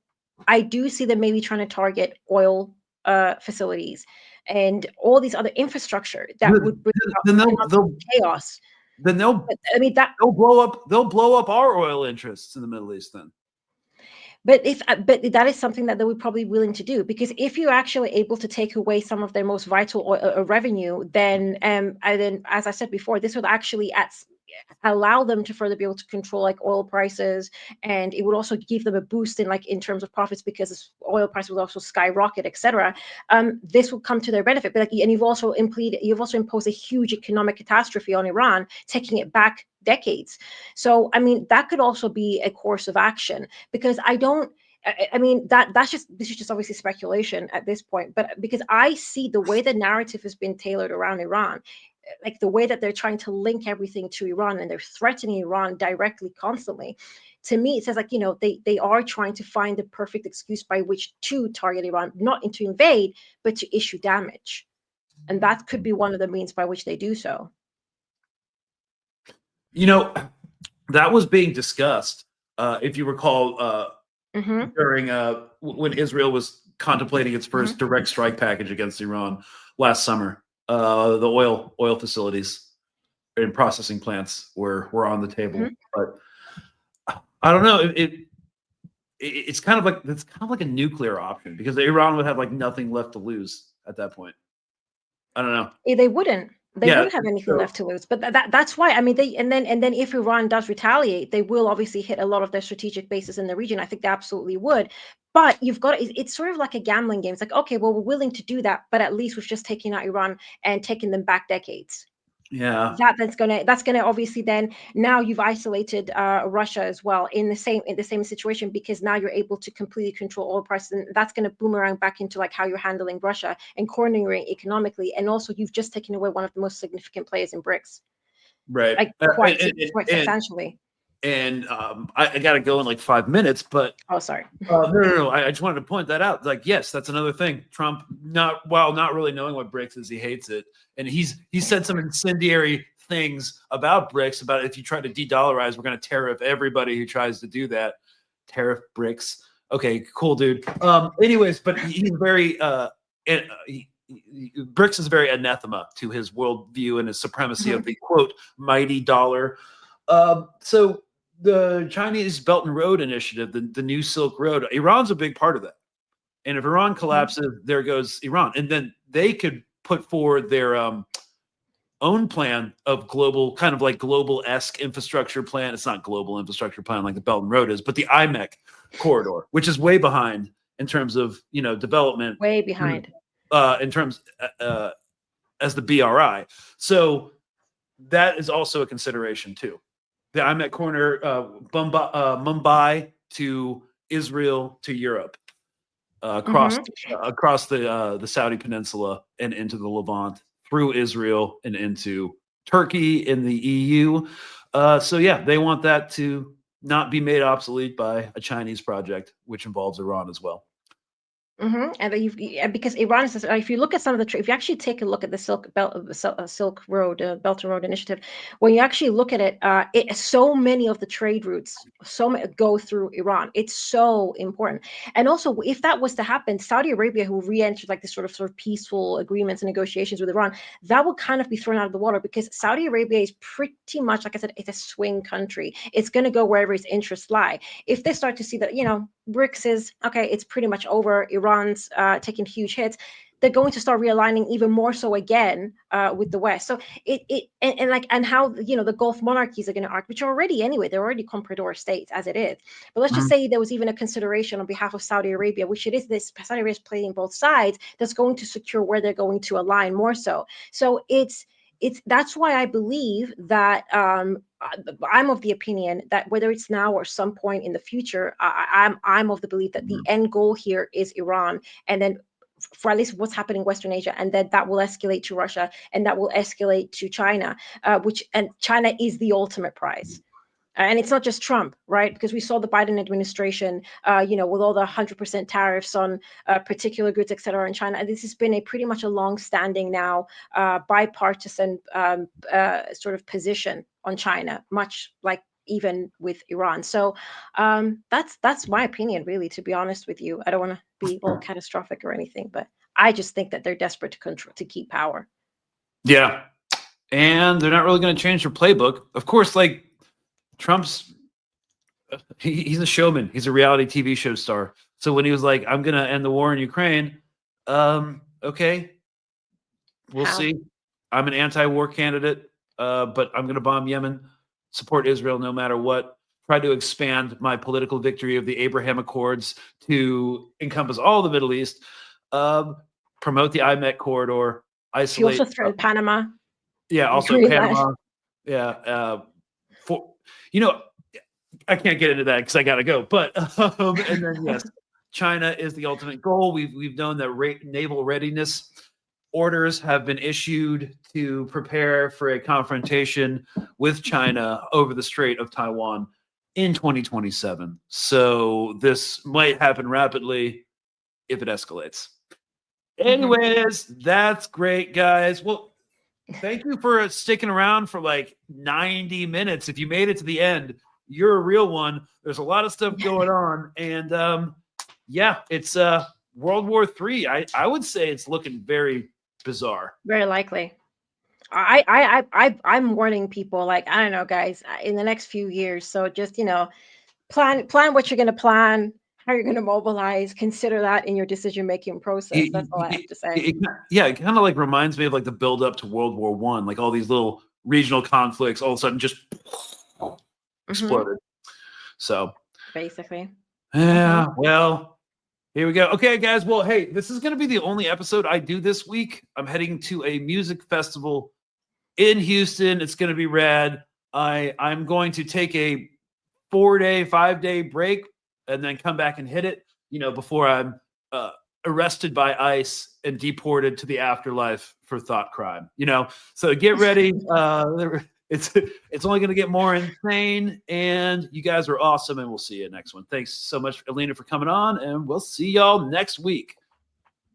I do see them maybe trying to target oil facilities and all these other infrastructure that would bring about chaos. Then they'll blow up our oil interests in the Middle East then. But that is something that they would probably be willing to do, because if you're actually able to take away some of their most vital revenue, then as I said before, this would actually allow them to further be able to control like oil prices, and it would also give them a boost in terms of profits, because oil prices will also skyrocket, etc. This will come to their benefit, but and you've also imposed a huge economic catastrophe on Iran, taking it back decades. So I mean, that could also be a course of action, because this is just obviously speculation at this point, but because I see the way the narrative has been tailored around Iran, like the way that they're trying to link everything to Iran and they're threatening Iran directly constantly. To me, it says they are trying to find the perfect excuse by which to target Iran, not to invade, but to issue damage. And that could be one of the means by which they do so. That was being discussed, if you recall, during when Israel was contemplating its first direct strike package against Iran last summer. The oil facilities and processing plants were on the table, but I don't know. It's kind of like a nuclear option, because Iran would have like nothing left to lose at that point. I don't know. They wouldn't. They wouldn't have anything left to lose. But that's why, I mean, and then if Iran does retaliate, they will obviously hit a lot of their strategic bases in the region. I think they absolutely would. But it's sort of like a gambling game. It's like, okay, well, we're willing to do that, but at least we've just taken out Iran and taken them back decades. Yeah. That's gonna obviously, then now you've isolated Russia as well in the same situation, because now you're able to completely control oil prices, and that's gonna boomerang back into like how you're handling Russia and cornering economically, and also you've just taken away one of the most significant players in BRICS, Right. like quite substantially. And I got to go in like 5 minutes, but Sorry. No. I just wanted to point that out. Like, yes, that's another thing. Trump, not really knowing what BRICS is, he hates it, and he said some incendiary things about BRICS, about if you try to de-dollarize, we're going to tariff everybody who tries to do that. Tariff BRICS. Okay, cool, dude. Anyways, but he's very BRICS is very anathema to his worldview and his supremacy of the quote mighty dollar. So the Chinese Belt and Road Initiative, the new Silk Road, Iran's a big part of that. And if Iran collapses, there goes Iran. And then they could put forward their own plan of global-esque infrastructure plan. It's not global infrastructure plan like the Belt and Road is, but the IMEC corridor, which is way behind in terms of development. Way behind. In terms as the BRI. So that is also a consideration too. The IMEC corner, Mumbai to Israel to Europe, across the Saudi Peninsula and into the Levant, through Israel and into Turkey in the EU. So yeah, they want that to not be made obsolete by a Chinese project, which involves Iran as well. And then because Iran is, if you look at some of the, if you actually take a look at the Silk Road, Belt and Road Initiative, when you actually look at it, so many of the trade routes, go through Iran. It's so important. And also, if that was to happen, Saudi Arabia, who re-entered like this sort of peaceful agreements and negotiations with Iran, that will kind of be thrown out of the water, because Saudi Arabia is pretty much, like I said, it's a swing country. It's going to go wherever its interests lie. If they start to see that, BRICS is okay, it's pretty much over, Iran's taking huge hits, they're going to start realigning even more so again with the West. So and how the Gulf monarchies are going to act, which are already, anyway, they're already comprador states as it is. But let's just say there was even a consideration on behalf of Saudi Arabia, which it is, this Saudi Arabia is playing both sides, that's going to secure where they're going to align more so. So that's why I believe that I'm of the opinion that whether it's now or some point in the future, I'm of the belief that the end goal here is Iran, and then for at least what's happening in Western Asia, and then that will escalate to Russia, and that will escalate to China, and China is the ultimate prize. And it's not just Trump, right? Because we saw the Biden administration, with all the 100% tariffs on particular goods, et cetera, in China. And this has been pretty much a long-standing now bipartisan sort of position on China, much like even with Iran. So that's my opinion, really, to be honest with you. I don't want to be all catastrophic or anything, but I just think that they're desperate to keep power. Yeah. And they're not really going to change their playbook. Of course, like, Trump's he's a showman. He's a reality TV show star. So when he was like, I'm going to end the war in Ukraine, okay, we'll see. I'm an anti-war candidate, but I'm going to bomb Yemen, support Israel no matter what, try to expand my political victory of the Abraham Accords to encompass all the Middle East, promote the IMEC corridor, isolate. He also threatened Panama. Yeah, also Panama. Yeah. I can't get into that because I got to go. But and then yes, China is the ultimate goal. We've known that naval readiness orders have been issued to prepare for a confrontation with China over the Strait of Taiwan in 2027. So this might happen rapidly if it escalates. Anyways, that's great, guys. Well, thank you for sticking around for like 90 minutes. If you made it to the end, you're a real one. There's a lot of stuff going on. And it's World War III. I would say it's looking very bizarre. Very likely. I'm warning people, like, I don't know, guys, in the next few years. So just, plan what you're going to plan, how you're going to mobilize, consider that in your decision-making process. That's all I have to say. It kind of like reminds me of like the build up to World War I, like all these little regional conflicts all of a sudden just exploded. So basically. Yeah, well, here we go. Okay, guys. Well, hey, this is going to be the only episode I do this week. I'm heading to a music festival in Houston. It's going to be rad. I'm going to take a 5-day break and then come back and hit it, before I'm arrested by ICE and deported to the afterlife for thought crime, So get ready. It's only going to get more insane, and you guys are awesome, and we'll see you next one. Thanks so much, Alina, for coming on, and we'll see y'all next week.